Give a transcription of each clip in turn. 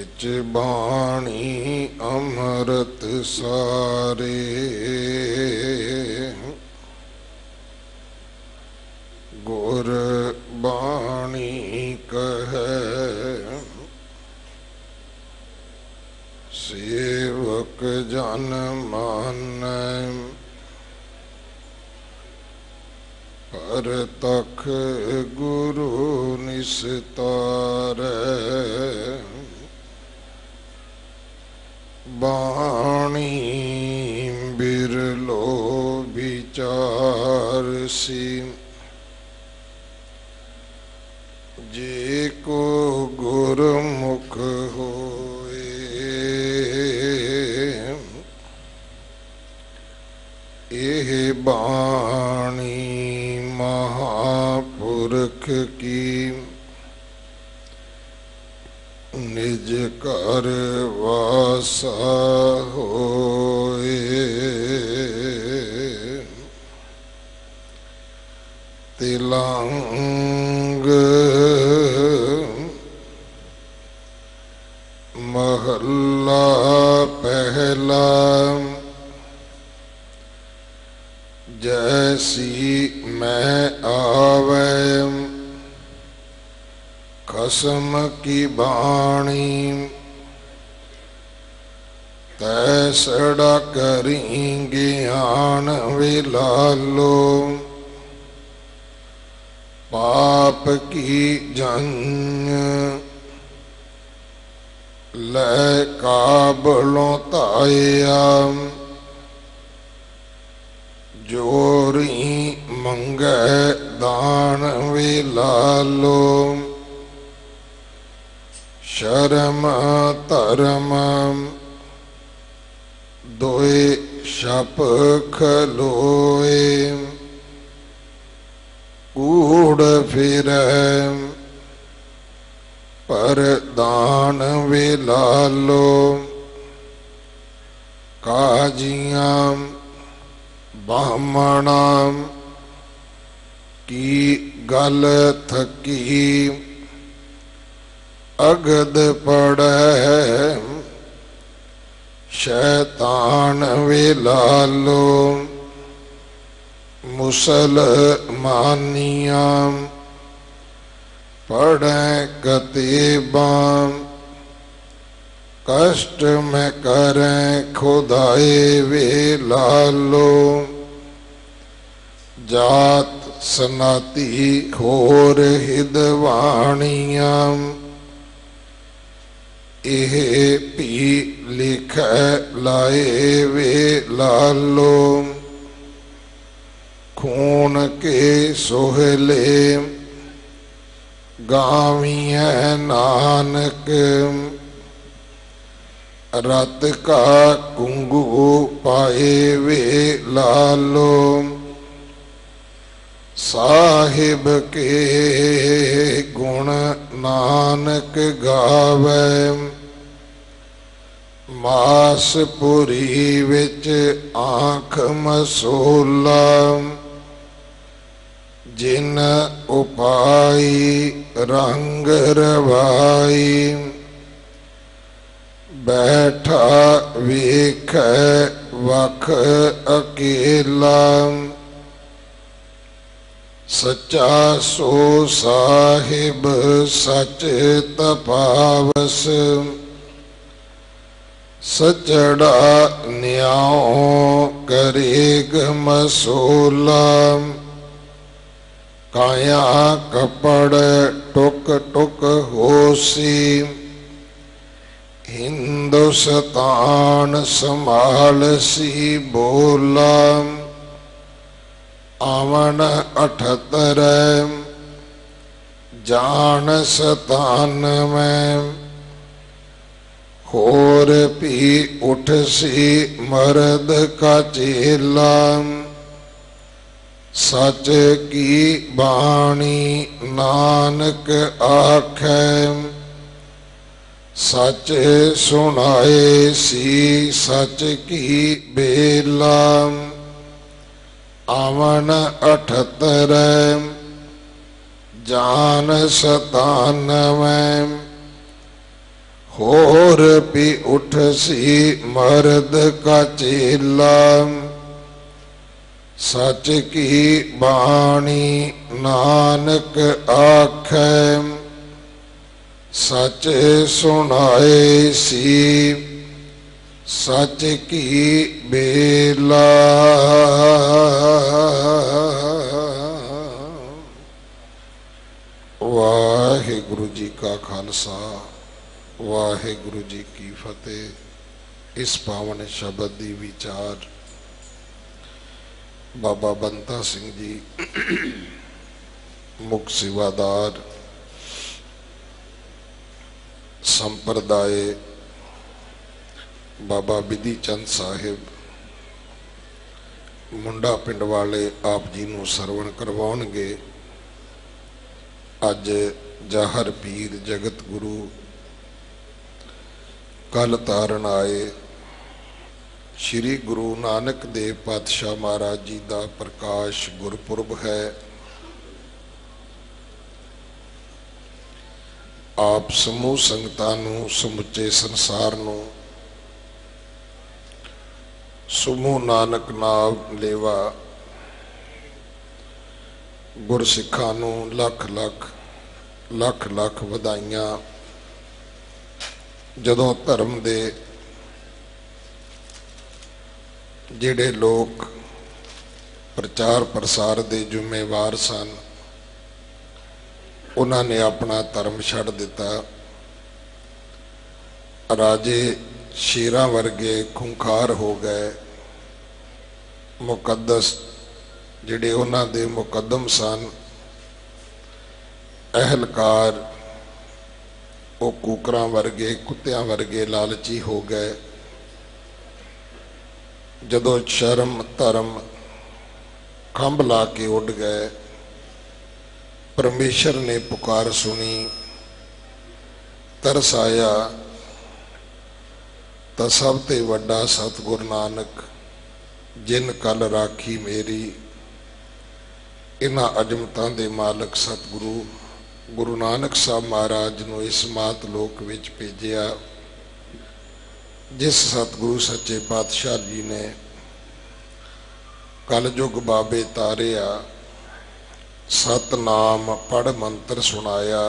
विच बाणी अमृत सारे, गुर बाणी कहे सेवक जन मानै, पर तख गुरु निस्तारै, बाणी बिरलो विचार सी, जे को गुरमुख होए, एह बाणी महापुरख की, निज कर वासा होए, तिलंग महला पहला, जैसी मैं आवे खसम की बाणी, तैसड़ा करी ज्ञान विलालो, पाप की जंग ले काबलों ताया, जोरी मंगे दान विलालो, शर्म धर्म दोए शप खलोए, कूड़ फिरै पर दान विलालो, काजियां ब्राह्मणा की गल थकी, अगद पड़े शैतान विलालो, मुसलमानियां पढ़े कतीबां, कष्ट में करें खुदाए विलालो, जात सनाती होर हिदवाणियां, एह पी लिख लाए विलालो, खून के सोहले गाविया नानक, रत का कुंगू पाए विलालो, साहिब के गुण नानक गावे, मासपुरी विच आँख मसूला, जिन उपाई रंग रवाई, बैठा वेख वख अकेला, सच्चा सो साहिब सच तपावस, सचड़ा न्याओ करेग मसूला, काया कपड़ टुक टुक होसी, हिंदुस्तान संभाल सी बोला, आवन 78 जान 97, होर पी उठ सी मर्द का चेला, सच की बाणी नानक आखे, सच सुनाए सी सच की बेला, आवन 78 जान 97, होर भी उठसी मर्द का चेला, सच की बाणी नानक आखै, सच सुनाए सी सच की बेला। वाहिगुरु जी का खालसा, वाहिगुरु जी की फतेह। इस पावन शब्द दी विचार बाबा बंता सिंह जी मुख सेवादार संप्रदाय बाबा बिधि चंद साहिब मुंडा पिंड वाले आप जी नूं सरवण करवाउणगे। अज जाहर पीर जगत गुरु कल तारन आए श्री गुरु नानक देव पातशाह महाराज जी का प्रकाश गुरपुरब है। आप समूह संगतां नूं समुचे संसार नूं समूह नानक नाम लेवा गुरसिखां नूं लख लख लख लख वधाइयां। जदों धर्म दे जिहड़े लोग प्रचार प्रसार दे जिम्मेवार सन उन्होंने अपना धर्म छड़ दिता। राजे शेरां वर्गे खुंखार हो गए। मुकद्दस जिहड़े उन्हां दे मुकदम सन अहलकार वो कुकरां वर्गे कुत्तियां वर्गे लालची हो गए। जदों शर्म धर्म खंभ ला के उड़ गए, परमेश्वर ने पुकार सुनी, तरस आया तो सब ते वड्डा सतगुरु नानक जिन कल राखी मेरी इन्हां अजमतां दे मालक सतगुरु गुरु नानक साहब महाराज नूं इस मात लोक विच भेजिया। जिस सतगुरु सच्चे पातशाह जी ने कलयुग बाबे तारिया, सतनाम पढ़ मंत्र सुनाया।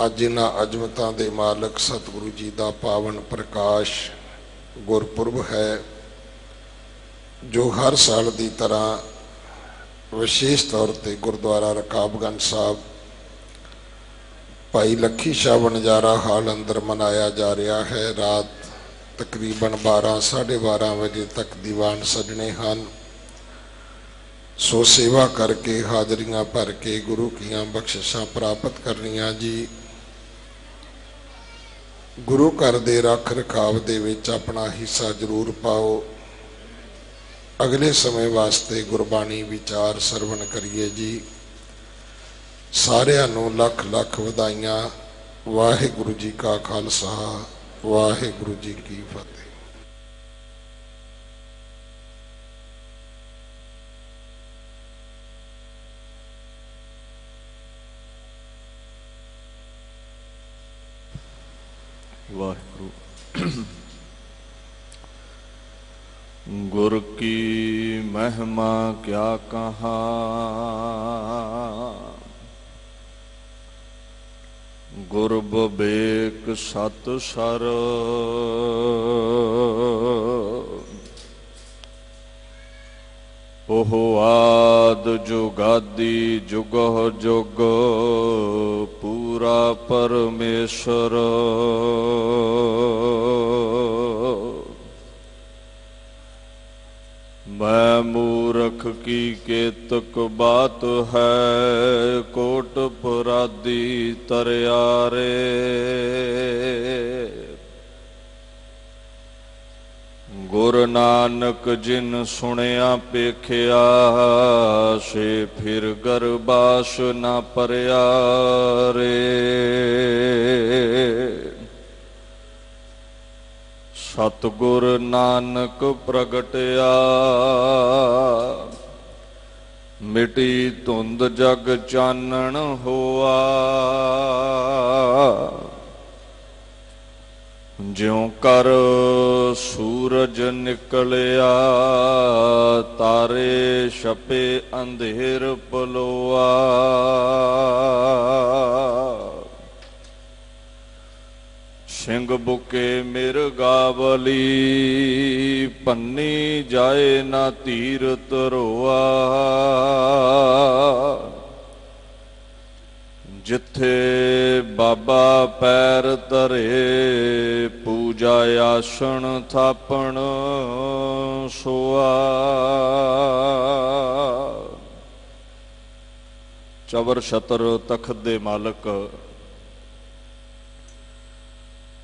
अज इन्हां अजमतां दे मालक सतगुरु जी का पावन प्रकाश गुरपुरब है, जो हर साल की तरह विशेष तौर पर गुरुद्वारा रकाबगंज साहब भाई लखी शाह वनजारा हाल अंदर मनाया जा रहा है। रात तकरीबन 12 साढ़े 12 बजे तक दीवान सजने हैं। सो सेवा करके हाजरियां भर के गुरु की बख्शिशां प्राप्त करनियां जी। गुरु घर दे रख रखाव दे विच अपना हिस्सा जरूर पाओ। अगले समय वास्ते गुरबाणी विचार सरवण करिए जी। सारिਆਂ ਨੂੰ लख लख ਵਧਾਈਆਂ। वाहिगुरु जी का खालसा, वाहिगुरु जी की फतेह। वाहिगुरु। गुर की महिमा क्या कहा, गुर बबेक सत सर, ओह आद जुगादी जुगह जुग पूरा परमेश्वर। मैं मूर्ख की केतक बात है, कोट पुरादी तरियारे। गुरु नानक जिन सुनिया पेखिया, से फिर गरबास ना परिया रे। सतगुर नानक प्रगटिया, मिटी धुंध जग चानण होआ। ज्यों कर सूरज निकलिया तारे छपे अंधेर पलोआ। सिंह बुके मिर्गावली पन्नी जाए ना तीर तरोआ। जिथे बाबा पैर धरे पूजा आसन थापण सोआ। चवर छतर तख्त दे मालक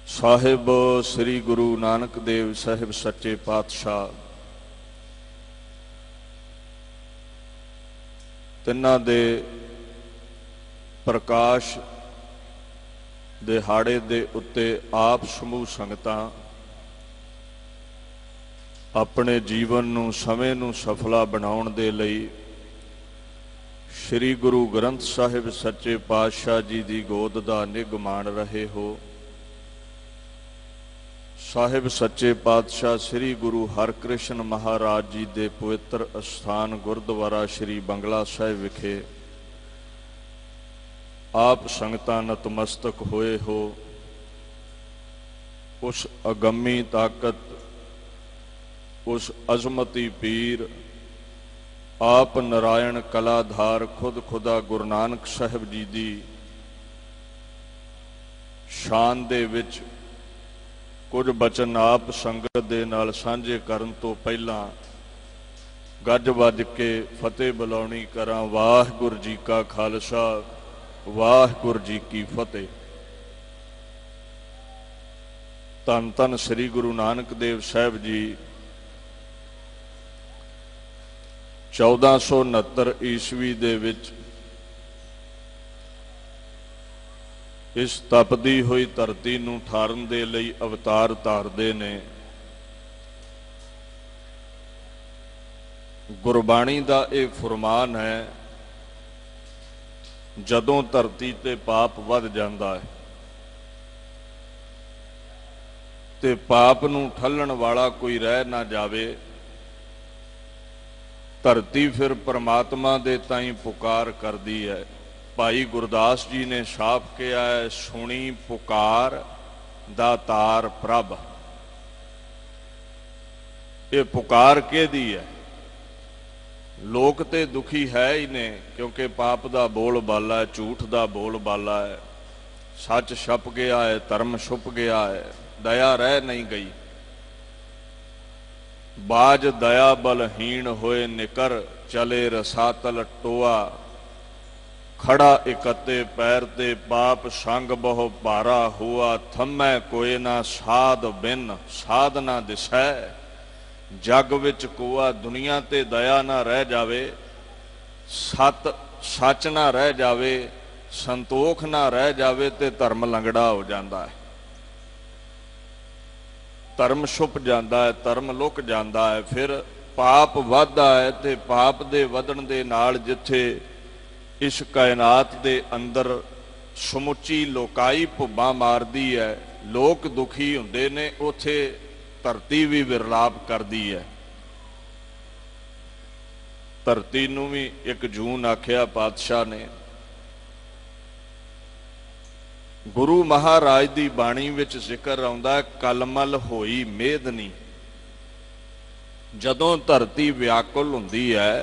साहिब श्री गुरु नानक देव साहिब सच्चे पातशाह तिन्हां दे प्रकाश दिहाड़े दे उत्ते आप समूह संगतां अपने जीवन नूं समय नूं सफला बनाउण दे लई श्री गुरु ग्रंथ साहिब सच्चे पातशाह जी दी गोद दा निग मान रहे हो। साहिब सच्चे पातशाह श्री गुरु हरकृष्ण महाराज जी दे पवित्र अस्थान गुरुद्वारा श्री बंगला साहिब विखे आप संगतां नतमस्तक होए हो। उस अगम्मी ताकत, उस अजमती पीर आप नारायण कलाधार खुद खुदा गुरु नानक साहिब जी दी शान दे विच कुछ बचन आप संगत दे नाल सांझे करन तो पहला गज वज के फतेह बुलाउणी करां। वाहिगुरू जी का खालसा वाहिगुरू जी की फतेह। धन धन श्री गुरु नानक देव साहिब जी 1469 ईस्वी दे विच इस तपदी हुई धरती नूं ठारन दे लई अवतार धारदे ने। गुरबाणी दा ये फरमान है, जदों धरती ते पाप वध जांदा है ते पाप नूं ठल्लण वाला कोई रह ना जावे, धरती फिर परमात्मा दे ताईं पुकार करदी है। भाई गुरदास जी ने साफ किया है, सुनी पुकार दातार प्रभ। ये पुकार किहदी है? लोक ते दुखी है ही ने, क्योंकि पाप दा बोल बाला है, झूठ दा बोल बाला है, सच छप गया है, धर्म छुप गया है, दया रह नहीं गई। बाज दया बलहीन होए निकर चले रसातल टोआ। खड़ा इकते पैर ते पाप संग बहु भारा हुआ। थमै कोई ना साध बिन साध ना दिसै। जग विच कोआ दुनिया ते दया ना रह जावे, सच ना रह जावे, संतोख ना रह जावे ते धर्म लंगड़ा हो जाता है। धर्म छुप जाता है, धर्म लुक जाता है, फिर पाप वधदा है ते पाप दे वधण दे नाल जिथे इस कायनात दे अंदर समुची लोकाई भुब्बा मारदी है, लोक दुखी हुंदे ने, उथे धरती भी विरलाप करदी है। धरती नूं भी एक जून आख्या पातशाह ने। गुरु महाराज दी बाणी विच जिक्र आउंदा, कलमल होई मेदनी। जदों धरती व्याकुल हुंदी है,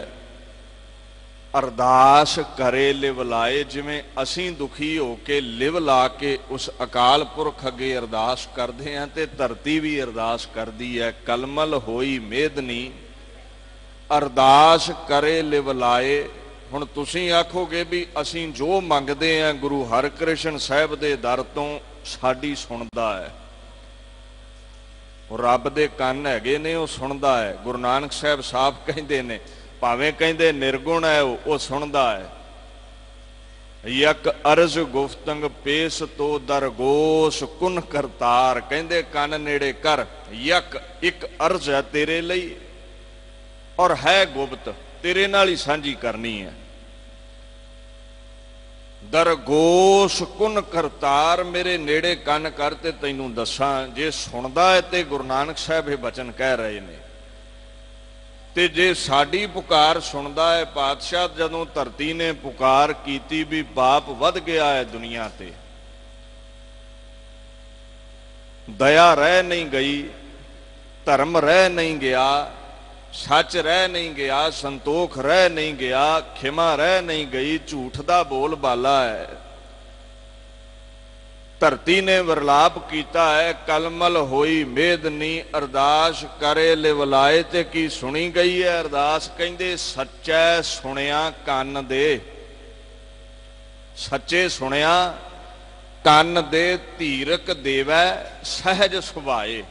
अरदास करे लिवलाए। जिवें असीं दुखी हो के लिव ला के उस अकाल पुरख अगे अरदास करते हैं, तो धरती भी अरदास करती है। कलमल होई मेदनी अरदास करे लिवलाए। हुण तुसीं आखोगे भी असीं जो मंगते हैं गुरु हरकृष्ण साहिब दे दर तों साडी सुणदा है। रब दे कंन हैगे ने, वो सुणदा है। गुरु नानक साहिब साफ कहते ने, भावें कहते निर्गुण है वो सुणदा है। यक अर्ज गुफ्तंग पेश तो दरगोश कुन करतार। कहते कन नेड़े कर। यक एक अर्ज है तेरे लिए और है गुप्त, तेरे नाल ही सांझी करनी है। ਦਰਗੋਸ਼ ਕੁਨ ਕਰਤਾਰ, ਮੇਰੇ ਨੇੜੇ ਕੰਨ ਕਰ ਤੇ ਤੈਨੂੰ ਦੱਸਾਂ। ਜੇ ਸੁਣਦਾ ਹੈ ਤੇ ਗੁਰੂ ਨਾਨਕ ਸਾਹਿਬ ਇਹ ਬਚਨ ਕਹਿ ਰਹੇ ਨੇ, ਤੇ ਜੇ ਸਾਡੀ ਪੁਕਾਰ ਸੁਣਦਾ ਹੈ ਪਾਤਸ਼ਾਹ, ਜਦੋਂ ਧਰਤੀ ਨੇ ਪੁਕਾਰ ਕੀਤੀ ਵੀ ਪਾਪ ਵੱਧ ਗਿਆ ਹੈ ਦੁਨੀਆ ਤੇ, ਦਇਆ ਰਹਿ ਨਹੀਂ ਗਈ, ਧਰਮ ਰਹਿ ਨਹੀਂ ਗਿਆ, ਸੱਚ ਰਹਿ ਨਹੀਂ ਗਿਆ, ਸੰਤੋਖ ਰਹਿ ਨਹੀਂ ਗਿਆ, ਖਿਮਾ ਰਹਿ ਨਹੀਂ ਗਈ, ਝੂਠ ਦਾ ਬੋਲ ਬਾਲਾ ਹੈ। ਧਰਤੀ ਨੇ ਵਿਰਲਾਪ ਕੀਤਾ ਹੈ, ਕਲਮਲ ਹੋਈ ਮੇਦਨੀ, ਅਰਦਾਸ ਕਰੇ ਲਿਵਲਾਏ ਤੇ ਕੀ ਸੁਣੀ ਗਈ ਹੈ ਅਰਦਾਸ। ਕਹਿੰਦੇ ਸੱਚੈ ਸੁਣਿਆ ਕੰਨ ਦੇ, ਸੱਚੇ ਸੁਣਿਆ ਕੰਨ ਦੇ, ਧੀਰਕ ਦੇਵੈ ਸਹਿਜ ਸੁਭਾਏ।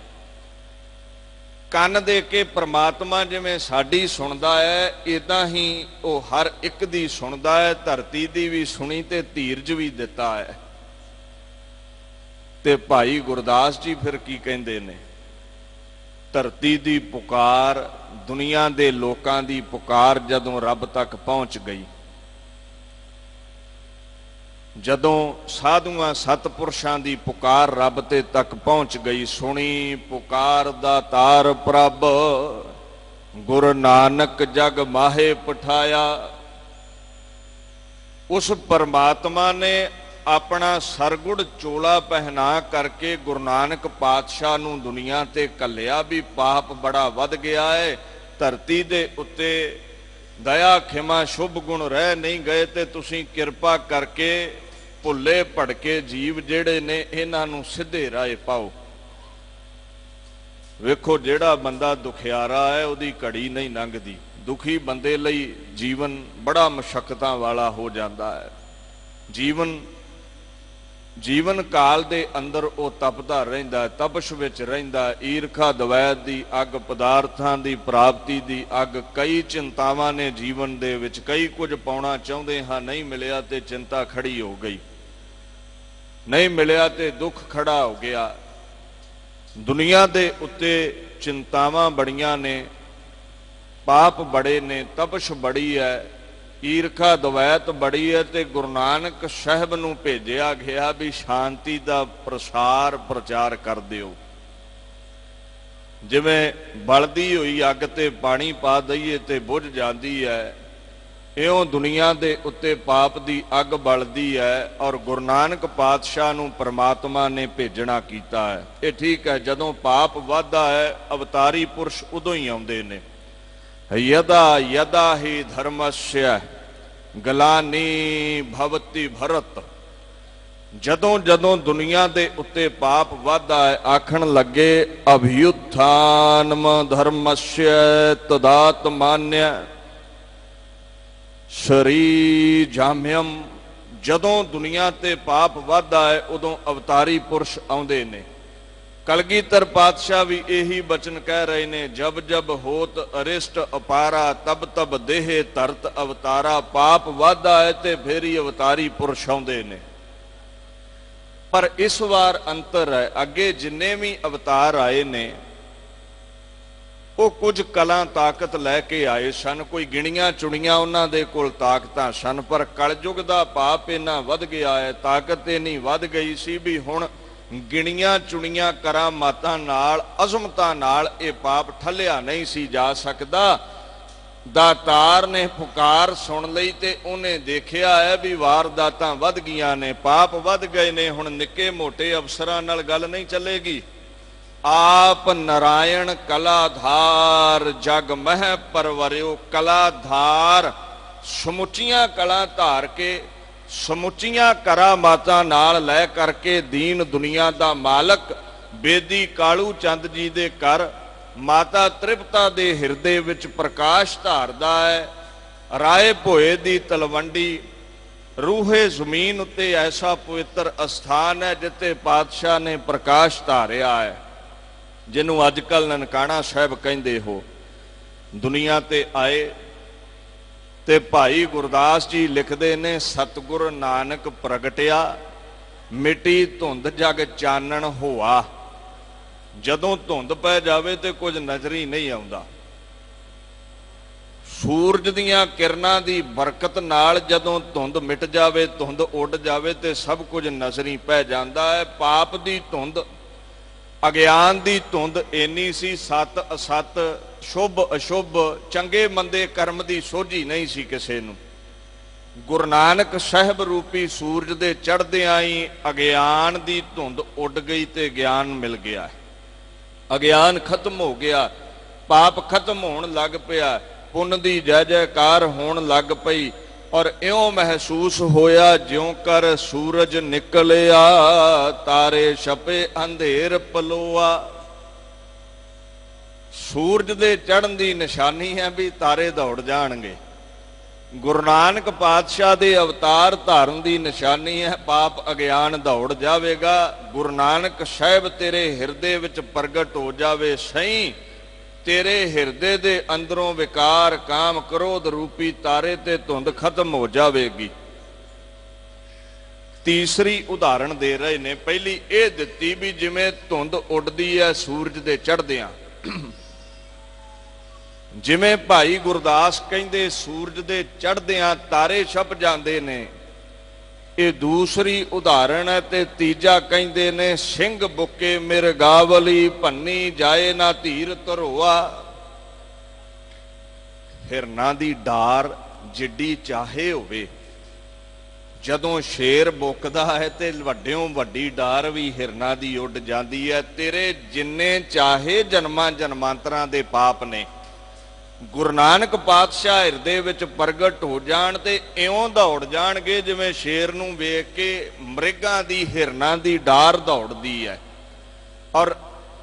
ਕੰਨ ਦੇ ਕੇ ਪ੍ਰਮਾਤਮਾ ਜਿਵੇਂ ਸਾਡੀ ਸੁਣਦਾ ਹੈ, ਇਦਾਂ ਹੀ ਉਹ ਹਰ ਇੱਕ ਦੀ ਸੁਣਦਾ ਹੈ। ਧਰਤੀ ਦੀ ਵੀ ਸੁਣੀ ਤੇ ਧੀਰਜ ਵੀ ਦਿੱਤਾ ਹੈ। ਤੇ ਭਾਈ ਗੁਰਦਾਸ ਜੀ ਫਿਰ ਕੀ ਕਹਿੰਦੇ ਨੇ, ਧਰਤੀ ਦੀ ਪੁਕਾਰ, ਦੁਨੀਆ ਦੇ ਲੋਕਾਂ ਦੀ ਪੁਕਾਰ ਜਦੋਂ ਰੱਬ ਤੱਕ ਪਹੁੰਚ ਗਈ, ਜਦੋਂ ਸਾਧੂਆਂ ਸਤਪੁਰਸ਼ਾਂ ਦੀ ਪੁਕਾਰ ਰੱਬ ਤੇ ਤੱਕ ਪਹੁੰਚ ਗਈ, ਸੁਣੀ ਪੁਕਾਰ ਦਾ ਤਾਰ ਪ੍ਰਭ, ਗੁਰੂ ਨਾਨਕ ਜਗ ਮਾਹੇ ਪਠਾਇਆ। ਉਸ ਪਰਮਾਤਮਾ ਨੇ ਆਪਣਾ ਸਰਗੁਣ ਚੋਲਾ ਪਹਿਨਾ ਕਰਕੇ ਗੁਰੂ ਨਾਨਕ ਪਾਤਸ਼ਾਹ ਨੂੰ ਦੁਨੀਆ ਤੇ ਘੱਲਿਆ ਵੀ ਪਾਪ ਬੜਾ ਵੱਧ ਗਿਆ ਹੈ, ਧਰਤੀ ਦੇ ਉੱਤੇ ਦਇਆ ਖਿਮਾ ਸ਼ੁਭ ਗੁਣ ਰਹਿ ਨਹੀਂ ਗਏ, ਤੇ ਤੁਸੀਂ ਕਿਰਪਾ ਕਰਕੇ ਭੁੱਲੇ ਭੜਕੇ ਜੀਵ ਜਿਹੜੇ ਨੇ ਇਹਨਾਂ ਨੂੰ ਸਿੱਧੇ ਰਾਹ ਪਾਓ। ਵੇਖੋ ਜਿਹੜਾ ਬੰਦਾ ਦੁਖਿਆਰਾ ਹੈ ਉਹਦੀ ਘੜੀ ਨਹੀਂ ਲੰਘਦੀ, ਦੁਖੀ ਬੰਦੇ ਲਈ ਜੀਵਨ ਬੜਾ ਮੁਸ਼ੱਕਤਾਂ ਵਾਲਾ ਹੋ ਜਾਂਦਾ ਹੈ। ਜੀਵਨ ਕਾਲ ਦੇ ਅੰਦਰ ਉਹ ਤਪਦਾ ਰਹਿੰਦਾ, ਤਪਸ਼ ਵਿੱਚ ਰਹਿੰਦਾ, ਈਰਖਾ ਦਵੈਤ ਦੀ ਅੱਗ, ਪਦਾਰਥਾਂ ਦੀ ਪ੍ਰਾਪਤੀ ਦੀ ਅੱਗ, ਕਈ ਚਿੰਤਾਵਾਂ ਨੇ ਜੀਵਨ ਦੇ ਵਿੱਚ, ਕਈ ਕੁਝ ਪਾਉਣਾ ਚਾਹੁੰਦੇ ਹਾਂ ਨਹੀਂ ਮਿਲਿਆ ਤੇ ਚਿੰਤਾ ਖੜੀ ਹੋ ਗਈ, ਨਹੀਂ ਮਿਲਿਆ ਤੇ ਦੁੱਖ ਖੜਾ ਹੋ ਗਿਆ। ਦੁਨੀਆ ਦੇ ਉੱਤੇ ਚਿੰਤਾਵਾਂ ਬੜੀਆਂ ਨੇ, ਪਾਪ ਬੜੇ ਨੇ, ਤਪਸ਼ ਬੜੀ ਹੈ, ਈਰਖਾ ਦਵੈਤ ਬੜੀ ਹੈ। ਤੇ ਗੁਰੂ ਨਾਨਕ ਸਾਹਿਬ ਨੂੰ ਭੇਜਿਆ ਗਿਆ ਵੀ ਸ਼ਾਂਤੀ ਦਾ ਪ੍ਰਚਾਰ ਕਰ ਦਿਓ। ਜਿਵੇਂ ਬਲਦੀ ਹੋਈ ਅੱਗ ਤੇ ਪਾਣੀ ਪਾ ਦਈਏ ਤੇ ਬੁਝ ਜਾਂਦੀ ਹੈ, ਇਉਂ ਦੁਨੀਆ ਦੇ ਉੱਤੇ ਪਾਪ ਦੀ ਅੱਗ ਬਲਦੀ ਹੈ। ਔਰ ਗੁਰੂ ਨਾਨਕ ਪਾਤਸ਼ਾਹ ਨੂੰ ਪਰਮਾਤਮਾ ਨੇ ਭੇਜਣਾ ਕੀਤਾ ਹੈ। ਇਹ ਠੀਕ ਹੈ, ਜਦੋਂ ਪਾਪ ਵੱਧਦਾ ਹੈ ਅਵਤਾਰੀ ਪੁਰਸ਼ ਉਦੋਂ ਹੀ ਆਉਂਦੇ ਨੇ। ਯਦਾ ਯਦਾ ਹੀ ਧਰਮਸਯ ਗਲਾਨੀ ਭਵਤੀ ਭਰਤ, ਜਦੋਂ ਜਦੋਂ ਦੁਨੀਆ ਦੇ ਉੱਤੇ ਪਾਪ ਵੱਧਦਾ ਹੈ, ਆਖਣ ਲੱਗੇ ਅਭਿਯੁੱਥਾਨਮ ਧਰਮਸਯ ਤਦਾਤ ਮਾਨਯ ਸ਼ਰੀ ਜਾਮਿਅਮ, ਜਦੋਂ ਦੁਨੀਆ ਤੇ ਪਾਪ ਵੱਧਦਾ ਹੈ ਉਦੋਂ ਅਵਤਾਰੀ ਪੁਰਸ਼ ਆਉਂਦੇ ਨੇ। ਕਲਗੀਧਰ ਪਾਤਸ਼ਾਹ ਵੀ ਇਹੀ ਬਚਨ ਕਹਿ ਰਹੇ ਨੇ, ਜਬ ਜਬ ਹੋਤ ਅਰਿਸ਼ਟ ਅਪਾਰਾ, ਤਬ ਤਬ ਦੇਹ ਧਰਤ ਅਵਤਾਰਾ। ਪਾਪ ਵੱਧਦਾ ਹੈ ਤੇ ਫੇਰ ਹੀ ਅਵਤਾਰੀ ਪੁਰਸ਼ ਆਉਂਦੇ ਨੇ। ਪਰ ਇਸ ਵਾਰ ਅੰਤਰ ਹੈ, ਅੱਗੇ ਜਿੰਨੇ ਵੀ ਅਵਤਾਰ ਆਏ ਨੇ ਉਹ ਕੁਝ ਕਲਾ ਤਾਕਤ ਲੈ ਕੇ ਆਏ ਸਨ, ਕੋਈ ਗਿਣੀਆਂ ਚੁਣੀਆਂ ਉਹਨਾਂ ਦੇ ਕੋਲ ਤਾਕਤਾਂ ਸਨ। ਪਰ ਕਲਯੁਗ ਦਾ ਪਾਪ ਇੰਨਾ ਵੱਧ ਗਿਆ ਹੈ, ਤਾਕਤ ਇੰਨੀ ਵੱਧ ਗਈ ਸੀ ਵੀ ਹੁਣ ਗਿਣੀਆਂ ਚੁਣੀਆਂ ਕਰਾਮਾਤਾਂ ਨਾਲ, ਅਜ਼ਮਤਾਂ ਨਾਲ ਇਹ ਪਾਪ ਠੱਲਿਆ ਨਹੀਂ ਸੀ ਜਾ ਸਕਦਾ। ਦਾਤਾਰ ਨੇ ਪੁਕਾਰ ਸੁਣ ਲਈ ਤੇ ਉਹਨੇ ਦੇਖਿਆ ਹੈ ਵੀ ਵਾਰਦਾਤਾਂ ਵੱਧ ਗਈਆਂ ਨੇ, ਪਾਪ ਵੱਧ ਗਏ ਨੇ। ਹੁਣ ਨਿੱਕੇ ਮੋਟੇ ਅਫਸਰਾਂ ਨਾਲ ਗੱਲ ਨਹੀਂ ਚੱਲੇਗੀ। ਆਪ ਨਾਰਾਇਣ ਕਲਾਧਾਰ ਜਗ ਮਹਿ ਪਰਵਰਿਓ। ਕਲਾਧਾਰ ਸਮੁੱਚੀਆਂ ਕਲਾ ਧਾਰ ਕੇ, ਸਮੁੱਚੀਆਂ ਕਰਾਮਾਤਾਂ ਨਾਲ ਲੈ ਕਰਕੇ ਦੀਨ ਦੁਨੀਆ ਦਾ ਮਾਲਕ ਬੇਦੀ ਕਾਲੂ ਚੰਦ ਜੀ ਦੇ ਘਰ ਮਾਤਾ ਤ੍ਰਿਪਤਾ ਦੇ ਹਿਰਦੇ ਵਿੱਚ ਪ੍ਰਕਾਸ਼ ਧਾਰਦਾ ਹੈ। ਰਾਏ ਭੋਏ ਦੀ ਤਲਵੰਡੀ ਰੂਹੇ ਜ਼ਮੀਨ ਉੱਤੇ ਐਸਾ ਪਵਿੱਤਰ ਅਸਥਾਨ ਹੈ ਜਿੱਥੇ ਪਾਤਸ਼ਾਹ ਨੇ ਪ੍ਰਕਾਸ਼ ਧਾਰਿਆ ਹੈ, ਜਿਹਨੂੰ ਅੱਜ ਕੱਲ੍ਹ ਨਨਕਾਣਾ ਸਾਹਿਬ ਕਹਿੰਦੇ ਹੋ। ਦੁਨੀਆ ਤੇ ਆਏ ਤੇ ਭਾਈ ਗੁਰਦਾਸ ਜੀ ਲਿਖਦੇ ਨੇ, ਸਤਿਗੁਰ ਨਾਨਕ ਪ੍ਰਗਟਿਆ, ਮਿੱਟੀ ਧੁੰਦ ਜਗ ਚਾਨਣ ਹੋਆ। ਜਦੋਂ ਧੁੰਦ ਪੈ ਜਾਵੇ ਤੇ ਕੁਝ ਨਜ਼ਰ ਹੀ ਨਹੀਂ ਆਉਂਦਾ। सूरज दीयां किरनां दी बरकत नाल जदों धुंध मिट जावे, धुंध उड़ जावे ते सब कुछ नज़री पै जांदा है। पाप दी धुंध, अगियान दी धुंध इन्नी सी, सत असत, शुभ अशुभ, चंगे मंदे कर्म दी सोझी नहीं सी किसे नूं। गुरु नानक साहब रूपी सूरज दे चढ़दियां ही अगियान दी धुंध उड़ गई ते ज्ञान मिल गया। अगियान खत्म हो गया, पाप खत्म होण लग पिया, पुण्य दी जय जयकार होण लग पई। और इउं महसूस होया ज्यों कर सूरज निकलिया, तारे छपे अंधेर पलोआ। सूरज दे चढ़न दी निशानी है भी तारे दौड़ जाणगे। गुरु नानक पातशाह दे अवतार धारण दी निशानी है पाप अगियान दौड़ जावेगा। गुरु नानक साहब तेरे हिरदे विच प्रगट हो जावे सही, तेरे हिरदे दे अंदरों विकार काम क्रोध रूपी तारे ते धुंध खत्म हो जाएगी। तीसरी उदाहरण दे रहे ने, पहली ये दिती भी जिवें धुंध उड़दी है सूरज दे चढ़दियां, जिवें भाई गुरदास कहंदे सूरज दे चढ़दियां तारे छप जांदे ने, ये दूसरी उदाहरण है। ते तीजा कहंदे ने सिंह बुके मिरगावली, भन्नी जाए ना धीर धरोआ। हिरना दी डार जिड्डी चाहे होवे, जदों शेर बुकदा है ते वड्डियों वड्डी डार भी हिरना दी उड़ जांदी है। तेरे जिन्ने चाहे जन्मां जन्मांतरां दे पाप ने, गुरु नानक पातशाह हिरदे विच प्रगट हो जाण ते इउं दौड़ जाणगे जिवें शेर नूं वेख के मृगां दी हिरनां दी डार दौड़दी है। और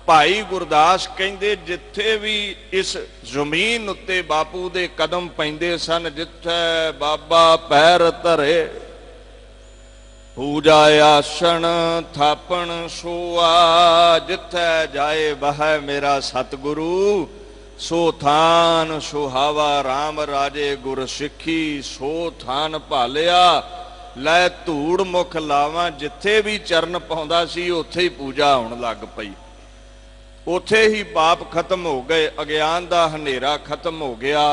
भाई गुरदास कहंदे जिथे भी इस जमीन उत्ते बापू दे कदम पैंदे सन, जिथे बाबा पैर धरे, पूजा आसन थापण सोआ, जिथे जाए वह मेरा सतगुरु, सो थान सुहावा राम राजे गुर सिखी, सो थान भालिया लै धूड़ मुख लावां। जिथे भी चरण पाउंदा सी उत्थे ही पूजा होण लग पई, उत्थे ही पाप खत्म हो गए, अगियान दा हनेरा खत्म हो गया।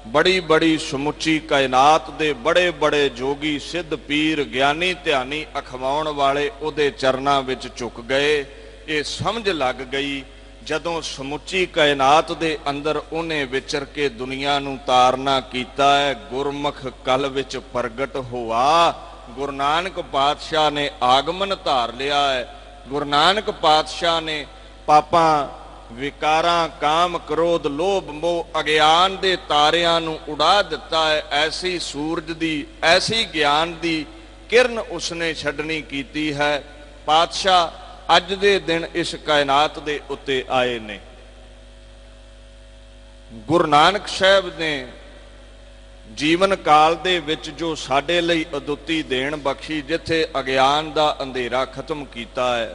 बड़ी बड़ी समुची कायनात दे बड़े बड़े जोगी सिद्ध पीर ज्ञानी ध्यानी अखवाउण वाले उहदे चरनां विच झुक गए। ये समझ लग गई जदों समुची कायनात दे अंदर उन्हें विचर के दुनिया नूं तारना कीता है। गुरमुख कल विच प्रगट होआ, गुरु नानक पातशाह ने आगमन धार लिया है। गुरु नानक पातशाह ने पापां विकारां काम क्रोध लोभ मोह अगियान दे तारियां नूं उड़ा दिता है। ऐसी सूरज दी ऐसी ज्ञान दी किरण उसने छड्डनी कीती है। पातशाह अज दे दिन इस कायनात दे उत्ते आए ने। गुरु नानक साहब ने जीवन काल दे विच जो साडे लई अदुੱਤੀ देण बख्शी, जिथे अगियान दा अंधेरा खत्म कीता है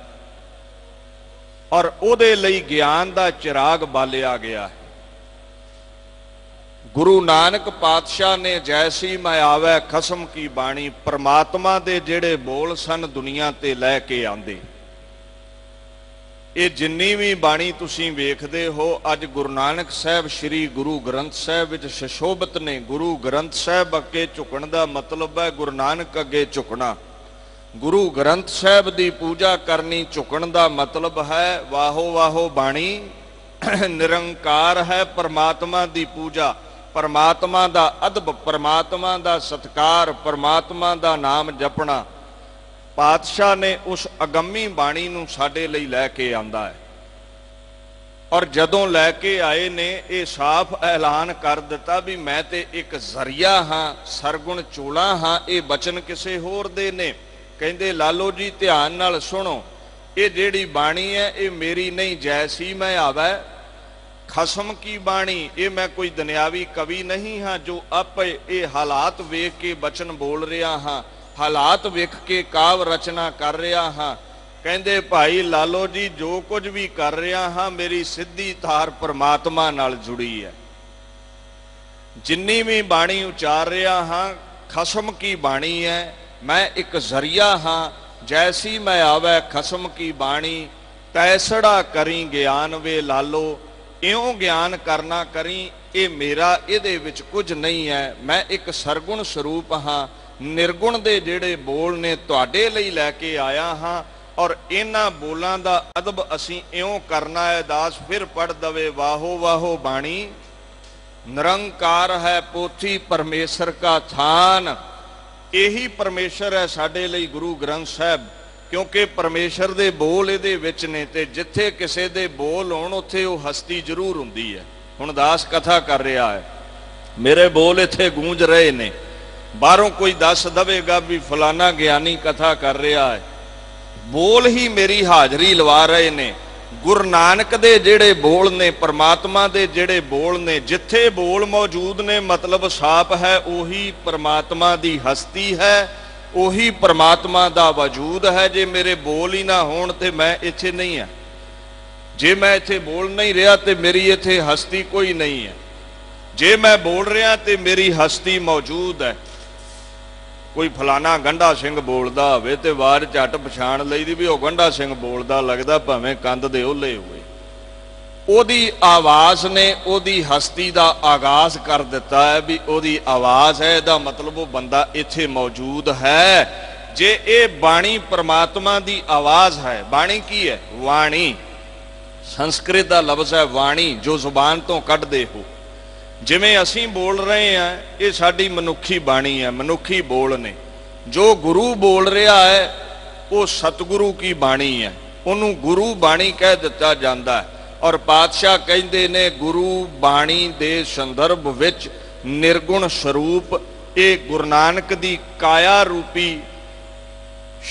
और उहदे लई ज्ञान दा चिराग बालिया गया है। गुरु नानक पातशाह ने जैसी मैं आवे खसम की बाणी, परमात्मा दे जेड़े बोल सन दुनिया ते लैके आंदे। ये जिन्नी भी बाणी तुसीं वेखदे हो अज गुरु नानक साहब श्री गुरु ग्रंथ साहब विच सुशोभित ने। गुरु ग्रंथ साहब अगे झुकण दा मतलब है गुरु नानक अगे झुकना। गुरु ग्रंथ साहब दी पूजा करनी झुकण दा मतलब है वाहो वाहो बाणी निरंकार है। परमात्मा दी पूजा, परमात्मा दा अदब, परमात्मा दा सत्कार, परमात्मा दा नाम जपना। पातशाह ने उस अगम्मी बाणी नूं साडे लई लैके आंदा है। और जदों लैके आए ने ये साफ ऐलान कर दिता भी मैं ते एक जरिया हाँ, सरगुण चोला हाँ। ये बचन किसे होर दे ने। कहंदे लालो जी ध्यान नाल सुनो, ये जेड़ी बाणी है ये मेरी नहीं, जैसी मैं आवे खसम की बाणी। ये मैं कोई दुनियावी कवि नहीं हाँ जो आप ये हालात वेख के बचन बोल रहा हाँ, हालात वेख के काव रचना कर रहा हाँ। कहंदे भाई लालो जी जो कुछ भी कर रहा हाँ मेरी सीधी धार परमात्मा नाल जुड़ी है। जिन्नी भी बाणी उचार रहा हाँ खसम की बाणी है। मैं एक जरिया हाँ, जैसी मैं आवे खसम की बाणी। तैसड़ा करी ज्ञान वे लालो, ਇਉਂ ਗਿਆਨ ਕਰਨਾ ਕਰੀ, ਇਹ ਮੇਰਾ ਇਹਦੇ ਵਿੱਚ ਕੁਝ ਨਹੀਂ ਹੈ। ਮੈਂ ਇੱਕ ਸਰਗੁਣ ਸਰੂਪ ਹਾਂ, ਨਿਰਗੁਣ ਦੇ ਜਿਹੜੇ ਬੋਲ ਨੇ ਤੁਹਾਡੇ ਲਈ ਲੈ ਕੇ ਆਇਆ ਹਾਂ। ਔਰ ਇਹਨਾਂ ਬੋਲਾਂ ਦਾ ਅਦਬ ਅਸੀਂ ਇਉਂ ਕਰਨਾ ਹੈ। ਦਾਸ ਫਿਰ ਪੜ ਦਵੇ ਵਾਹੋ ਵਾਹੋ ਬਾਣੀ, ਨਿਰੰਕਾਰ ਹੈ ਪੋਥੀ ਪਰਮੇਸ਼ਰ ਕਾ ਥਾਨ। ਇਹੀ ਪਰਮੇਸ਼ਰ ਹੈ ਸਾਡੇ ਲਈ ਗੁਰੂ ਗ੍ਰੰਥ ਸਾਹਿਬ, ਕਿਉਂਕਿ ਪਰਮੇਸ਼ਰ ਦੇ ਬੋਲ ਇਹਦੇ ਵਿੱਚ ਨੇ, ਤੇ ਜਿੱਥੇ ਕਿਸੇ ਦੇ ਬੋਲ ਹੋਣ ਉੱਥੇ ਉਹ ਹਸਤੀ ਜ਼ਰੂਰ ਹੁੰਦੀ ਹੈ। ਹੁਣ ਦਾਸ ਕਥਾ ਕਰ ਰਿਹਾ ਹੈ, ਮੇਰੇ ਬੋਲ ਇੱਥੇ ਗੂੰਜ ਰਹੇ ਨੇ, ਬਾਹਰੋਂ ਕੋਈ ਦੱਸ ਦਵੇਗਾ ਵੀ ਫਲਾਨਾ ਗਿਆਨੀ ਕਥਾ ਕਰ ਰਿਹਾ ਹੈ, ਬੋਲ ਹੀ ਮੇਰੀ ਹਾਜ਼ਰੀ ਲਵਾ ਰਹੇ ਨੇ। ਗੁਰੂ ਨਾਨਕ ਦੇ ਜਿਹੜੇ ਬੋਲ ਨੇ, ਪਰਮਾਤਮਾ ਦੇ ਜਿਹੜੇ ਬੋਲ ਨੇ, ਜਿੱਥੇ ਬੋਲ ਮੌਜੂਦ ਨੇ ਮਤਲਬ ਸਾਫ਼ ਹੈ, ਉਹੀ ਪਰਮਾਤਮਾ ਦੀ ਹਸਤੀ ਹੈ, ਉਹੀ ਪਰਮਾਤਮਾ ਦਾ ਵਜੂਦ ਹੈ। ਜੇ ਮੇਰੇ ਬੋਲ ਹੀ ਨਾ ਹੋਣ ਤੇ ਮੈਂ ਇੱਥੇ ਨਹੀਂ ਹਾਂ, ਜੇ ਮੈਂ ਇੱਥੇ ਬੋਲ ਨਹੀਂ ਰਿਹਾ ਤੇ ਮੇਰੀ ਇੱਥੇ ਹਸਤੀ ਕੋਈ ਨਹੀਂ ਹੈ, ਜੇ ਮੈਂ ਬੋਲ ਰਿਹਾ ਤੇ ਮੇਰੀ ਹਸਤੀ ਮੌਜੂਦ ਹੈ। ਕੋਈ ਫਲਾਣਾ ਗੰਢਾ ਸਿੰਘ ਬੋਲਦਾ ਹੋਵੇ ਤੇ ਆਵਾਜ਼ ਝੱਟ ਪਛਾਣ ਲਈਦੀ ਵੀ ਉਹ ਗੰਢਾ ਸਿੰਘ ਬੋਲਦਾ, ਲੱਗਦਾ ਭਾਵੇਂ ਕੰਧ ਦੇ ਓਲੇ ਹੋਏ। ਉਹਦੀ ਆਵਾਜ਼ ਨੇ ਉਹਦੀ ਹਸਤੀ ਦਾ ਆਗਾਜ਼ ਕਰ ਦਿੱਤਾ ਹੈ ਵੀ ਉਹਦੀ ਆਵਾਜ਼ ਹੈ, ਇਹਦਾ ਮਤਲਬ ਉਹ ਬੰਦਾ ਇੱਥੇ ਮੌਜੂਦ ਹੈ। ਜੇ ਇਹ ਬਾਣੀ ਪਰਮਾਤਮਾ ਦੀ ਆਵਾਜ਼ ਹੈ, ਬਾਣੀ ਕੀ ਹੈ? ਵਾਣੀ, ਸੰਸਕ੍ਰਿਤ ਦਾ ਲਫ਼ਜ਼ ਹੈ ਵਾਣੀ, ਜੋ ਜ਼ੁਬਾਨ ਤੋਂ ਕੱਢਦੇ ਹੋ। ਜਿਵੇਂ ਅਸੀਂ ਬੋਲ ਰਹੇ ਹਾਂ, ਇਹ ਸਾਡੀ ਮਨੁੱਖੀ ਬਾਣੀ ਹੈ, ਮਨੁੱਖੀ ਬੋਲ ਨੇ। ਜੋ ਗੁਰੂ ਬੋਲ ਰਿਹਾ ਹੈ ਉਹ ਸਤਿਗੁਰੂ ਕੀ ਬਾਣੀ ਹੈ, ਉਹਨੂੰ ਗੁਰੂ ਬਾਣੀ ਕਹਿ ਦਿੱਤਾ ਜਾਂਦਾ ਹੈ। ਔਰ ਪਾਤਸ਼ਾਹ ਕਹਿੰਦੇ ਨੇ ਗੁਰੂ ਬਾਣੀ ਦੇ ਸੰਦਰਭ ਵਿੱਚ ਨਿਰਗੁਣ ਸਰੂਪ, ਇਹ ਗੁਰੂ ਨਾਨਕ ਦੀ ਕਾਇਆ ਰੂਪੀ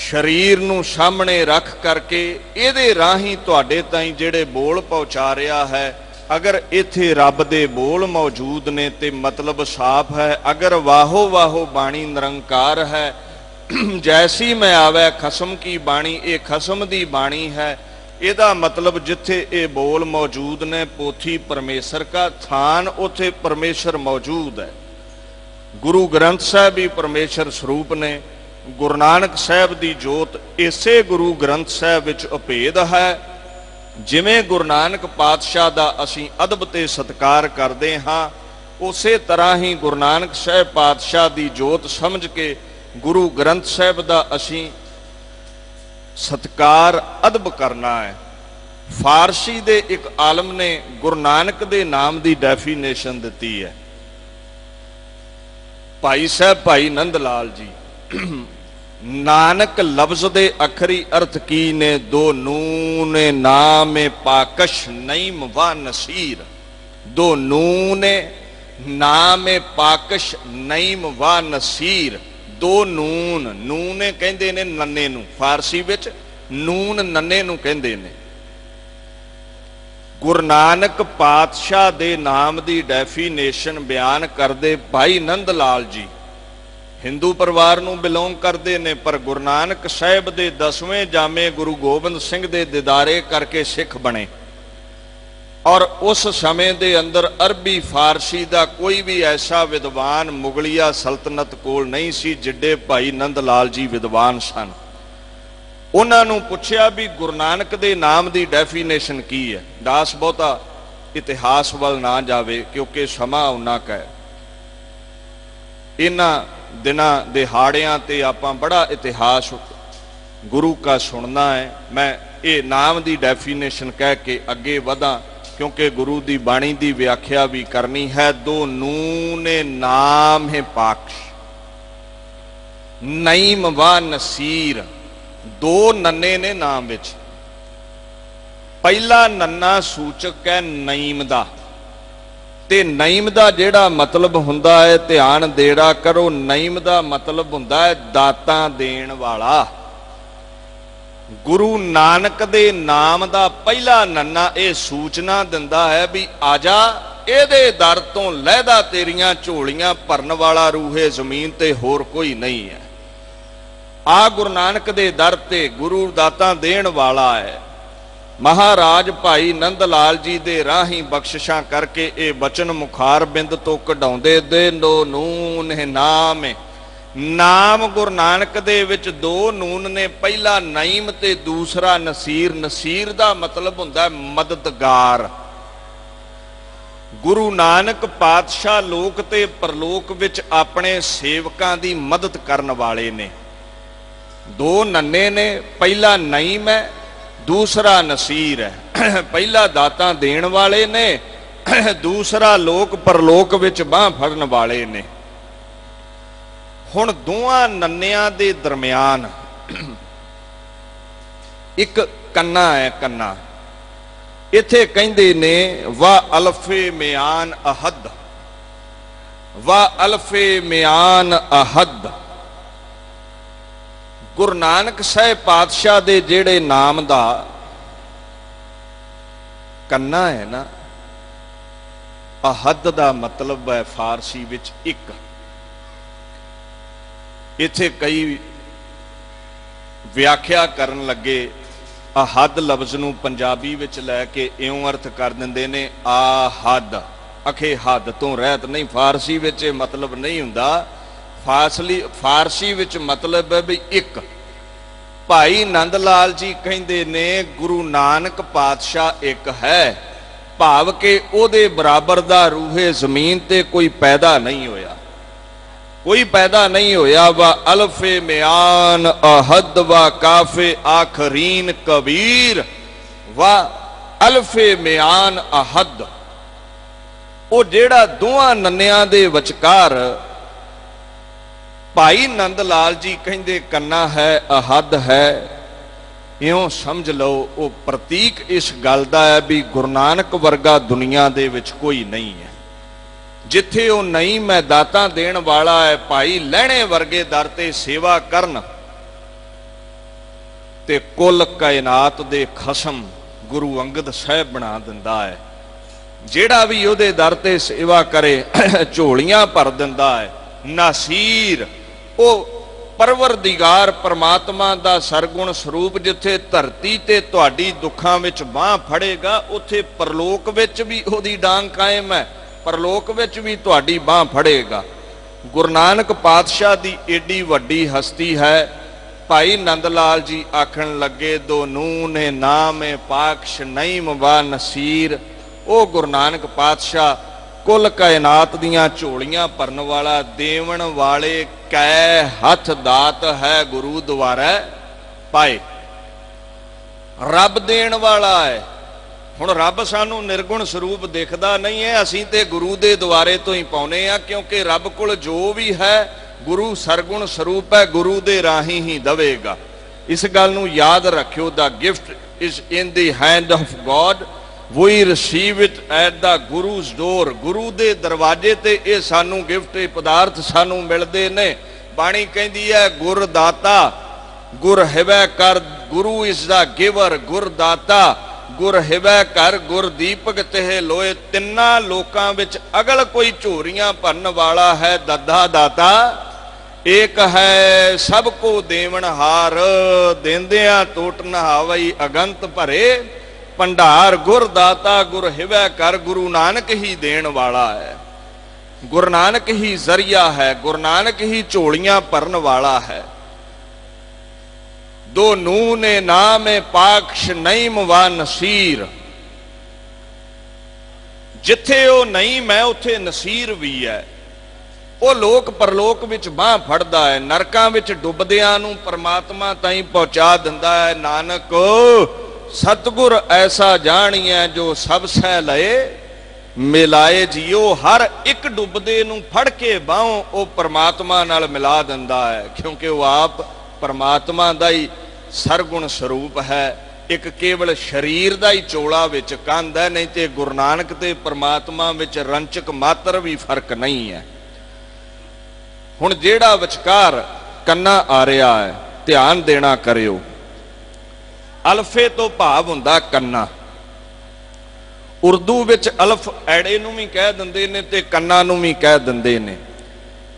ਸਰੀਰ ਨੂੰ ਸਾਹਮਣੇ ਰੱਖ ਕਰਕੇ ਇਹਦੇ ਰਾਹੀਂ ਤੁਹਾਡੇ ਤਾਈਂ ਜਿਹੜੇ ਬੋਲ ਪਹੁੰਚਾ ਰਿਹਾ ਹੈ। ਅਗਰ ਇੱਥੇ ਰੱਬ ਦੇ ਬੋਲ ਮੌਜੂਦ ਨੇ ਤੇ ਮਤਲਬ ਸਾਫ਼ ਹੈ। ਅਗਰ ਵਾਹੋ ਵਾਹੋ ਬਾਣੀ ਨਿਰੰਕਾਰ ਹੈ, ਜੈਸੀ ਮੈਂ ਆਵੈ ਖਸਮ ਕੀ ਬਾਣੀ, ਇਹ ਖਸਮ ਦੀ ਬਾਣੀ ਹੈ। ਇਹਦਾ ਮਤਲਬ ਜਿੱਥੇ ਇਹ ਬੋਲ ਮੌਜੂਦ ਨੇ, ਪੋਥੀ ਪਰਮੇਸ਼ਰ ਕਾ ਥਾਨ, ਉੱਥੇ ਪਰਮੇਸ਼ਰ ਮੌਜੂਦ ਹੈ। ਗੁਰੂ ਗ੍ਰੰਥ ਸਾਹਿਬ ਵੀ ਪਰਮੇਸ਼ਰ ਸਰੂਪ ਨੇ। ਗੁਰੂ ਨਾਨਕ ਸਾਹਿਬ ਦੀ ਜੋਤ ਇਸੇ ਗੁਰੂ ਗ੍ਰੰਥ ਸਾਹਿਬ ਵਿੱਚ ਉਪੇਦ ਹੈ। ਜਿਵੇਂ ਗੁਰੂ ਨਾਨਕ ਪਾਤਸ਼ਾਹ ਦਾ ਅਸੀਂ ਅਦਬ ਤੇ ਸਤਿਕਾਰ ਕਰਦੇ ਹਾਂ, ਉਸੇ ਤਰ੍ਹਾਂ ਹੀ ਗੁਰੂ ਨਾਨਕ ਸਾਹਿਬ ਪਾਤਸ਼ਾਹ ਦੀ ਜੋਤ ਸਮਝ ਕੇ ਗੁਰੂ ਗ੍ਰੰਥ ਸਾਹਿਬ ਦਾ ਅਸੀਂ ਸਤਿਕਾਰ ਅਦਬ ਕਰਨਾ ਹੈ। ਫਾਰਸੀ ਦੇ ਇੱਕ ਆਲਮ ਨੇ ਗੁਰੂ ਨਾਨਕ ਦੇ ਨਾਮ ਦੀ ਡੈਫੀਨੇਸ਼ਨ ਦਿੱਤੀ ਹੈ। ਭਾਈ ਸਾਹਿਬ ਭਾਈ ਨੰਦ ਲਾਲ ਜੀ, ਨਾਨਕ ਲਫ਼ਜ਼ ਦੇ ਅਖਰੀ ਅਰਥ ਕੀ ਨੇ? ਦੋ ਨੂਨ ਨਾਮੇ ਪਾਕਸ਼ ਨਈਮ ਵਾ ਨਸੀਰ। ਦੋ ਨੂਨ ਨਾਮੇ ਪਾਕਸ਼ ਨਈਮ ਵਾ ਨਸੀਰ। ਦੋ ਨੂਨ, ਨੂਨ ਕਹਿੰਦੇ ਨੇ ਨੰਨੇ ਨੂੰ, ਫਾਰਸੀ ਵਿੱਚ ਨੂਨ ਨੰਨੇ ਨੂੰ ਕਹਿੰਦੇ ਨੇ। ਗੁਰੂ ਨਾਨਕ ਪਾਤਸ਼ਾਹ ਦੇ ਨਾਮ ਦੀ ਡੈਫੀਨੇਸ਼ਨ ਬਿਆਨ ਕਰਦੇ ਭਾਈ ਨੰਦ ਲਾਲ ਜੀ ਹਿੰਦੂ ਪਰਿਵਾਰ ਨੂੰ ਬਿਲੋਂਗ ਕਰਦੇ ਨੇ, ਪਰ ਗੁਰੂ ਨਾਨਕ ਸਾਹਿਬ ਦੇ 10ਵੇਂ ਜਾਮੇ ਗੁਰੂ ਗੋਬਿੰਦ ਸਿੰਘ ਦੇ ਦਿਦਾਰੇ ਕਰਕੇ ਸਿੱਖ ਬਣੇ। ਔਰ ਉਸ ਸਮੇਂ ਦੇ ਅੰਦਰ ਅਰਬੀ ਫਾਰਸੀ ਦਾ ਕੋਈ ਵੀ ਐਸਾ ਵਿਦਵਾਨ ਮੁਗਲਿਆ ਸਲਤਨਤ ਕੋਲ ਨਹੀਂ ਸੀ ਜਿੱਡੇ ਭਾਈ ਨੰਦ ਲਾਲ ਜੀ ਵਿਦਵਾਨ ਸਨ। ਉਹਨਾਂ ਨੂੰ ਪੁੱਛਿਆ ਵੀ ਗੁਰੂ ਨਾਨਕ ਦੇ ਨਾਮ ਦੀ ਡੈਫੀਨੇਸ਼ਨ ਕੀ ਹੈ। ਦਾਸ ਬਹੁਤਾ ਇਤਿਹਾਸ ਵੱਲ ਨਾ ਜਾਵੇ ਕਿਉਂਕਿ ਸਮਾਂ ਉਨਾ ਕੁ ਹੈ। ਇਹਨਾਂ ਦਿਨਾਂ ਦਿਹਾੜਿਆਂ ਤੇ ਆਪਾਂ ਬੜਾ ਇਤਿਹਾਸ ਗੁਰੂ ਕਾ ਸੁਣਨਾ ਹੈ। ਮੈਂ ਇਹ ਨਾਮ ਦੀ ਡੈਫੀਨੇਸ਼ਨ ਕਹਿ ਕੇ ਅੱਗੇ ਵਧਾਂ ਕਿਉਂਕਿ ਗੁਰੂ ਦੀ ਬਾਣੀ ਦੀ ਵਿਆਖਿਆ ਵੀ ਕਰਨੀ ਹੈ। ਦੋ ਨੂਨ ਨਾਮ ਹੈ ਪਾਕਸ਼ ਨਈਮ ਵਾ ਨਸੀਰ। ਦੋ ਨੰਨੇ ਨੇ ਨਾਮ ਵਿੱਚ। ਪਹਿਲਾ ਨੰਨਾ ਸੂਚਕ ਹੈ ਨਈਮ ਦਾ, ਤੇ ਨਈਮ ਦਾ ਜਿਹੜਾ ਮਤਲਬ ਹੁੰਦਾ ਹੈ, ਧਿਆਨ ਦੇਣਾ ਕਰੋ, ਨਈਮ ਦਾ ਮਤਲਬ ਹੁੰਦਾ ਹੈ ਦਾਤਾਂ ਦੇਣ ਵਾਲਾ। ਗੁਰੂ ਨਾਨਕ ਦੇ ਨਾਮ ਦਾ ਪਹਿਲਾ ਨੰਨਾ ਇਹ ਸੂਚਨਾ ਦਿੰਦਾ ਹੈ ਵੀ ਆਜਾ, ਇਹਦੇ ਦਰ ਤੋਂ ਲਹਿਦਾ ਤੇਰੀਆਂ ਝੋਲੀਆਂ ਭਰਨ ਵਾਲਾ ਰੂਹੇ ਜ਼ਮੀਨ ਤੇ ਹੋਰ ਕੋਈ ਨਹੀਂ ਹੈ। ਆ ਗੁਰੂ ਨਾਨਕ ਦੇ ਦਰ ਤੇ ਗੁਰੂ ਦਾਤਾਂ ਦੇਣ ਵਾਲਾ ਹੈ। ਮਹਾਰਾਜ ਭਾਈ ਨੰਦ ਲਾਲ ਜੀ ਦੇ ਰਾਹੀਂ ਬਖਸ਼ਿਸ਼ਾਂ ਕਰਕੇ ਇਹ ਬਚਨ ਮੁਖਾਰ ਬਿੰਦ ਤੋਂ ਕਢਾਉਂਦੇ ਦੇ ਦੋ ਨੂਨ ਹੈ ਨਾਮ ਹੈ। ਨਾਮ ਗੁਰੂ ਨਾਨਕ ਦੇ ਵਿੱਚ ਦੋ ਨੂਨ ਨੇ, ਪਹਿਲਾ ਨਈਮ ਤੇ ਦੂਸਰਾ ਨਸੀਰ। ਨਸੀਰ ਦਾ ਮਤਲਬ ਹੁੰਦਾ ਹੈ ਮਦਦਗਾਰ। ਗੁਰੂ ਨਾਨਕ ਪਾਤਸ਼ਾਹ ਲੋਕ ਤੇ ਪਰਲੋਕ ਵਿੱਚ ਆਪਣੇ ਸੇਵਕਾਂ ਦੀ ਮਦਦ ਕਰਨ ਵਾਲੇ ਨੇ। ਦੋ ਨੰਨੇ ਨੇ, ਪਹਿਲਾ ਨਈਮ ਹੈ, ਦੂਸਰਾ ਨਸੀਰ ਹੈ। ਪਹਿਲਾ ਦਾਤਾਂ ਦੇਣ ਵਾਲੇ ਨੇ, ਦੂਸਰਾ ਲੋਕ ਪਰਲੋਕ ਵਿੱਚ ਬਾਂਹ ਫੜਨ ਵਾਲੇ ਨੇ। ਹੁਣ ਦੋਵਾਂ ਨੰਨਿਆਂ ਦੇ ਦਰਮਿਆਨ ਇੱਕ ਕੰਨਾ ਹੈ। ਕੰਨਾ ਇੱਥੇ ਕਹਿੰਦੇ ਨੇ ਵਾ ਅਲਫੇ ਮਿਆਨ ਅਹਦ, ਵਾ ਅਲਫੇ ਮਿਆਨ ਅਹਦ। ਗੁਰੂ ਨਾਨਕ ਸਾਹਿਬ ਪਾਤਸ਼ਾਹ ਦੇ ਜਿਹੜੇ ਨਾਮ ਦਾ ਕੰਨਾ ਹੈ ਨਾ, ਅਹਦ ਦਾ ਮਤਲਬ ਹੈ ਫਾਰਸੀ ਵਿੱਚ ਇੱਕ। ਇੱਥੇ ਕਈ ਵਿਆਖਿਆ ਕਰਨ ਲੱਗੇ ਅਹਦ ਲਫ਼ਜ਼ ਨੂੰ ਪੰਜਾਬੀ ਵਿੱਚ ਲੈ ਕੇ ਇਉਂ ਅਰਥ ਕਰ ਦਿੰਦੇ ਨੇ ਆਹਦ, ਅਖੇ ਹੱਦ ਤੋਂ ਰਹਿਤ। ਨਹੀਂ, ਫਾਰਸੀ ਵਿੱਚ ਇਹ ਮਤਲਬ ਨਹੀਂ ਹੁੰਦਾ। ਫਾਰਸੀ ਵਿੱਚ ਮਤਲਬ ਹੈ ਵੀ ਇੱਕ। ਭਾਈ ਨੰਦ ਲਾਲ ਜੀ ਕਹਿੰਦੇ ਨੇ ਗੁਰੂ ਨਾਨਕ ਪਾਤਸ਼ਾਹ ਇੱਕ ਹੈ, ਭਾਵ ਕਿ ਉਹਦੇ ਬਰਾਬਰ ਦਾ ਰੂਹੇ ਜ਼ਮੀਨ ਤੇ ਕੋਈ ਪੈਦਾ ਨਹੀਂ ਹੋਇਆ, ਕੋਈ ਪੈਦਾ ਨਹੀਂ ਹੋਇਆ। ਵਾ ਅਲਫੇ ਮਿਆਨ ਅਹਦ ਵਾ ਕਾਫੇ ਆਖਰੀਨ ਕਬੀਰ, ਵਾ ਅਲਫੇ ਮਿਆਨ ਅਹਦ। ਉਹ ਜਿਹੜਾ ਦੋਹਾਂ ਨੰਨਿਆਂ ਦੇ ਵਿਚਕਾਰ ਭਾਈ ਨੰਦ ਲਾਲ ਜੀ ਕਹਿੰਦੇ ਕੰਨਾ ਹੈ, ਅਹਦ ਹੈ, ਇਉਂ ਸਮਝ ਲਓ ਉਹ ਪ੍ਰਤੀਕ ਇਸ ਗੱਲ ਦਾ ਹੈ ਵੀ ਗੁਰੂ ਨਾਨਕ ਵਰਗਾ ਦੁਨੀਆ ਦੇ ਵਿੱਚ ਕੋਈ ਨਹੀਂ ਹੈ। ਜਿੱਥੇ ਉਹ ਨਹੀਂ ਮੈਂ ਦਾਤਾਂ ਦੇਣ ਵਾਲਾ ਹੈ, ਭਾਈ ਲਹਿਣੇ ਵਰਗੇ ਦਰ ਤੇ ਸੇਵਾ ਕਰਨ, ਤੇ ਕੁੱਲ ਕਾਇਨਾਤ ਦੇ ਖਸਮ ਗੁਰੂ ਅੰਗਦ ਸਾਹਿਬ ਬਣਾ ਦਿੰਦਾ ਹੈ। ਜਿਹੜਾ ਵੀ ਉਹਦੇ ਦਰ ਤੇ ਸੇਵਾ ਕਰੇ ਝੋਲੀਆਂ ਭਰ ਦਿੰਦਾ ਹੈ। ਨਾਸੀਰ ਉਹ ਪਰਵਰਦੀਗਾਰ ਪਰਮਾਤਮਾ ਦਾ ਸਰਗੁਣ ਸਰੂਪ ਜਿੱਥੇ ਧਰਤੀ ਤੇ ਤੁਹਾਡੀ ਦੁੱਖਾਂ ਵਿੱਚ ਬਾਂਹ ਫੜੇਗਾ, ਉੱਥੇ ਪਰਲੋਕ ਵਿੱਚ ਵੀ ਉਹਦੀ ਡਾਂਗ ਕਾਇਮ ਹੈ, ਪਰਲੋਕ ਵਿੱਚ ਵੀ ਤੁਹਾਡੀ ਬਾਂਹ ਫੜੇਗਾ। ਗੁਰੂ ਨਾਨਕ ਪਾਤਸ਼ਾਹ ਦੀ ਏਡੀ ਵੱਡੀ ਹਸਤੀ ਹੈ। ਭਾਈ ਨੰਦ ਲਾਲ ਜੀ ਆਖਣ ਲੱਗੇ ਦੋ ਨੂਨ ਨੇ ਨਾਮੇ ਪਾਕਸ਼ ਨਈਮ ਵਾ ਨਸੀਰ। ਉਹ ਗੁਰੂ ਨਾਨਕ ਪਾਤਸ਼ਾਹ ਕੁੱਲ ਕਾਇਨਾਤ ਦੀਆਂ ਝੋਲੀਆਂ ਭਰਨ ਵਾਲਾ, ਦੇਵਣ ਵਾਲੇ ਕੈ ਹੱਥ ਦਾਤ ਹੈ ਗੁਰੂ ਦੁਆਰਾ ਪਾਏ। ਰੱਬ ਦੇਣ ਵਾਲਾ ਹੈ। ਹੁਣ ਰੱਬ ਸਾਨੂੰ ਨਿਰਗੁਣ ਸਰੂਪ ਦਿਖਦਾ ਨਹੀਂ ਹੈ, ਅਸੀਂ ਤੇ ਗੁਰੂ ਦੇ ਦੁਆਰੇ ਤੋਂ ਹੀ ਪਾਉਨੇ ਆ, ਕਿਉਂਕਿ ਰੱਬ ਕੋਲ ਜੋ ਵੀ ਹੈ ਗੁਰੂ ਸਰਗੁਣ ਸਰੂਪ ਹੈ, ਗੁਰੂ ਦੇ ਰਾਹੀਂ ਹੀ ਦਵੇਗਾ। ਇਸ ਗੱਲ ਨੂੰ ਯਾਦ ਰੱਖਿਓ, the gift is in the hand of God, we receive it at the guru's door. ਗੁਰੂ ਦੇ ਦਰਵਾਜ਼ੇ ਤੇ ਇਹ ਸਾਨੂੰ ਗਿਫਟ, ਇਹ ਪਦਾਰਥ ਸਾਨੂੰ ਮਿਲਦੇ ਨੇ। ਬਾਣੀ ਕਹਿੰਦੀ ਹੈ ਗੁਰ ਦਾਤਾ ਗੁਰ ਹਿਵੈ ਕਰ, ਗੁਰੂ ਇਜ਼ ਦਾ ਗਿਵਰ, ਗੁਰ ਦਾਤਾ ਗੁਰ ਹਿਵੈ ਕਰ, ਗੁਰ ਦੀਪਕ ਤਿਹ ਲੋਏ। ਤਿੰਨਾਂ ਲੋਕਾਂ ਵਿੱਚ ਅਗਲ ਕੋਈ ਝੋਰੀਆਂ ਭਰਨ ਵਾਲਾ ਹੈ ਦੱਦਾ ਦਾਤਾ ਏਕ ਹੈ, ਸਭ ਕੋ ਦੇਵਨ ਹਾਰ, ਦੇਂਦਿਆਂ ਟੋਟ ਨਹਾਵਈ ਅਗੰਤ ਭਰੇ ਭੰਡਾਰ। ਗੁਰ ਦਾਤਾ ਗੁਰ ਹਿਵੈ ਕਰ, ਗੁਰੂ ਨਾਨਕ ਹੀ ਦੇਣ ਵਾਲਾ ਹੈ, ਗੁਰੂ ਨਾਨਕ ਹੀ ਜ਼ਰੀਆ ਹੈ, ਗੁਰੂ ਨਾਨਕ ਹੀ ਝੋਲੀਆਂ ਭਰਨ ਵਾਲਾ ਹੈ। ਦੋ ਨੂਨ ਨੇ ਨਾਮੇ ਪਾਕਸ਼ ਨਈਮ ਵਾ ਨਸੀਰ। ਜਿੱਥੇ ਉਹ ਨਈਮ ਹੈ ਉੱਥੇ ਨਸੀਰ ਵੀ ਹੈ। ਉਹ ਲੋਕ ਪਰਲੋਕ ਵਿੱਚ ਬਾਂਹ ਫੜਦਾ ਹੈ, ਨਰਕਾਂ ਵਿੱਚ ਡੁੱਬਦਿਆਂ ਨੂੰ ਪਰਮਾਤਮਾ ਤਾਈਂ ਪਹੁੰਚਾ ਦਿੰਦਾ ਹੈ। ਨਾਨਕ ਸਤਿਗੁਰ ਐਸਾ ਜਾਣੀਐ ਜੋ ਸਭ ਸਹਿ ਲਏ ਮਿਲਾਏ ਜੀਓ। ਹਰ ਇੱਕ ਡੁੱਬਦੇ ਨੂੰ ਫੜ ਕੇ ਬਾਹੋਂ ਉਹ ਪਰਮਾਤਮਾ ਨਾਲ ਮਿਲਾ ਦਿੰਦਾ ਹੈ, ਕਿਉਂਕਿ ਉਹ ਆਪ ਪਰਮਾਤਮਾ ਦਾ ਹੀ ਸਰਗੁਣ ਸਰੂਪ ਹੈ। ਇੱਕ ਕੇਵਲ ਸਰੀਰ ਦਾ ਹੀ ਚੋਲਾ ਵਿੱਚ ਕੰਧ ਹੈ, ਨਹੀਂ ਤੇ ਗੁਰੂ ਨਾਨਕ ਤੇ ਪਰਮਾਤਮਾ ਵਿੱਚ ਰੰਚਕ ਮਾਤਰ ਵੀ ਫਰਕ ਨਹੀਂ ਹੈ। ਹੁਣ ਜਿਹੜਾ ਵਿਚਕਾਰ ਕੰਨਾ ਆ ਰਿਹਾ ਹੈ, ਧਿਆਨ ਦੇਣਾ ਕਰਿਓ। ਅਲਫੇ ਤੋਂ ਭਾਵ ਹੁੰਦਾ ਕੰਨਾ। ਉਰਦੂ ਵਿੱਚ ਅਲਫ ਐੜੇ ਨੂੰ ਵੀ ਕਹਿ ਦਿੰਦੇ ਨੇ ਤੇ ਕੰਨਾ ਨੂੰ ਵੀ ਕਹਿ ਦਿੰਦੇ ਨੇ।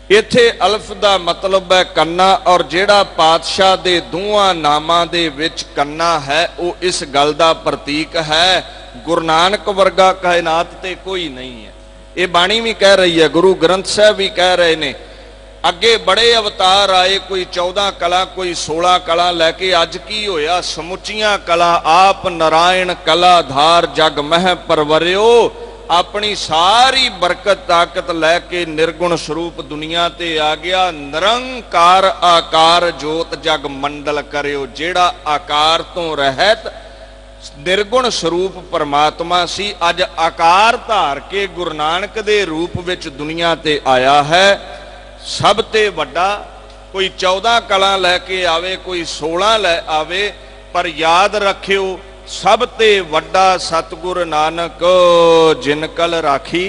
ਇੱਥੇ ਅਲਫ ਦਾ ਮਤਲਬ ਹੈ ਕੰਨਾ, ਔਰ ਜਿਹੜਾ ਪਾਤਸ਼ਾਹ ਦੇ ਦੋਹਾਂ ਨਾਮਾਂ ਦੇ ਵਿੱਚ ਕੰਨਾ ਹੈ ਉਹ ਇਸ ਗੱਲ ਦਾ ਪ੍ਰਤੀਕ ਹੈ ਗੁਰੂ ਨਾਨਕ ਵਰਗਾ ਕਾਇਨਾਤ ਤੇ ਕੋਈ ਨਹੀਂ ਹੈ। ਇਹ ਬਾਣੀ ਵੀ ਕਹਿ ਰਹੀ ਹੈ, ਗੁਰੂ ਗ੍ਰੰਥ ਸਾਹਿਬ ਵੀ ਕਹਿ ਰਹੇ ਨੇ। ਅੱਗੇ ਬੜੇ ਅਵਤਾਰ ਆਏ, ਕੋਈ 14 ਕਲਾ, ਕੋਈ 16 ਕਲਾ ਲੈ ਕੇ। ਅੱਜ ਕੀ ਹੋਇਆ? ਸਮੁੱਚੀਆਂ ਕਲਾ ਆਪ ਨਾਰਾਇਣ ਕਲਾਧਾਰ ਜਗ ਮਹਿ ਪਰਵਰਿਓ। अपनी सारी बरकत ताकत लैके निर्गुण स्वरूप दुनिया ते आ गया। निरंकार आकार जोत जग मंडल करियो, जेड़ा आकार तो रहत निर्गुण स्वरूप परमात्मा सी, अज आकार धार के गुरु नानक दे रूप विच दुनिया ते आया है। सब ते वड्डा कोई 14 कला लैके आवे, कोई 16 लै आवे, पर याद रखियो सब ते वड्डा सतगुरु नानक जिन कल राखी।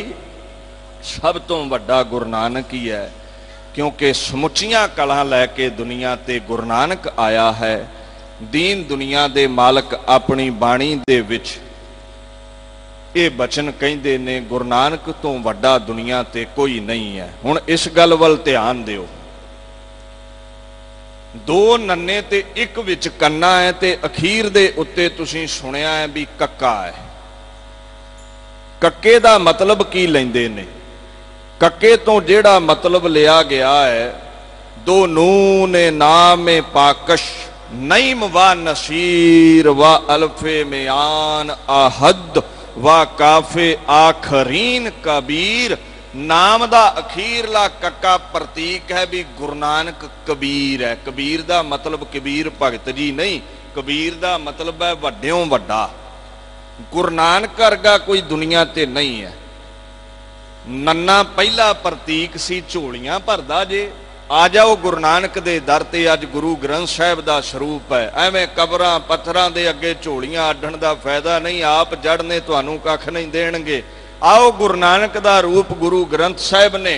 सब तो वड्डा गुरु नानक ही है, क्योंकि समुचियां कला लैके दुनिया ते गुरु नानक आया है। दीन दुनिया दे मालक अपनी बाणी दे विच ये बचन कहंदे ने, गुरु नानक तो वड्डा दुनिया ते कोई नहीं है। हुण इस गल वल ध्यान दिओ, दो नन्ने ते एक विच कन्ना है, ते अखीर दे उत्ते तुसीं सुनिया है भी कक्का है। कक्के दा मतलब की लैंदे ने? कक्के तो जेड़ा मतलब लिया गया है, दो नून नाम पाकश नईम व नसीर व अल्फे में आन आहद व काफे आखरीन कबीर। नाम दा अखीरला कक्का प्रतीक है भी गुरु नानक कबीर है। कबीर दा मतलब कबीर भगत जी नहीं, कबीर दा मतलब है वड्डियों वड्डा। गुरु नानक वर्गा कोई दुनिया ते नहीं है। नन्ना पहला प्रतीक सी झोलियां भरदा जे। आ जाओ गुरु नानक दे दर ते, अज गुरु ग्रंथ साहिब दा स्वरूप है। एवें कबरां पत्थरां दे अगे झोलियां अड्डण दा फायदा नहीं, आप जड़ने तुहानूं कख नहीं देणगे। आओ गुरु नानक दा रूप गुरु ग्रंथ साहिब ने,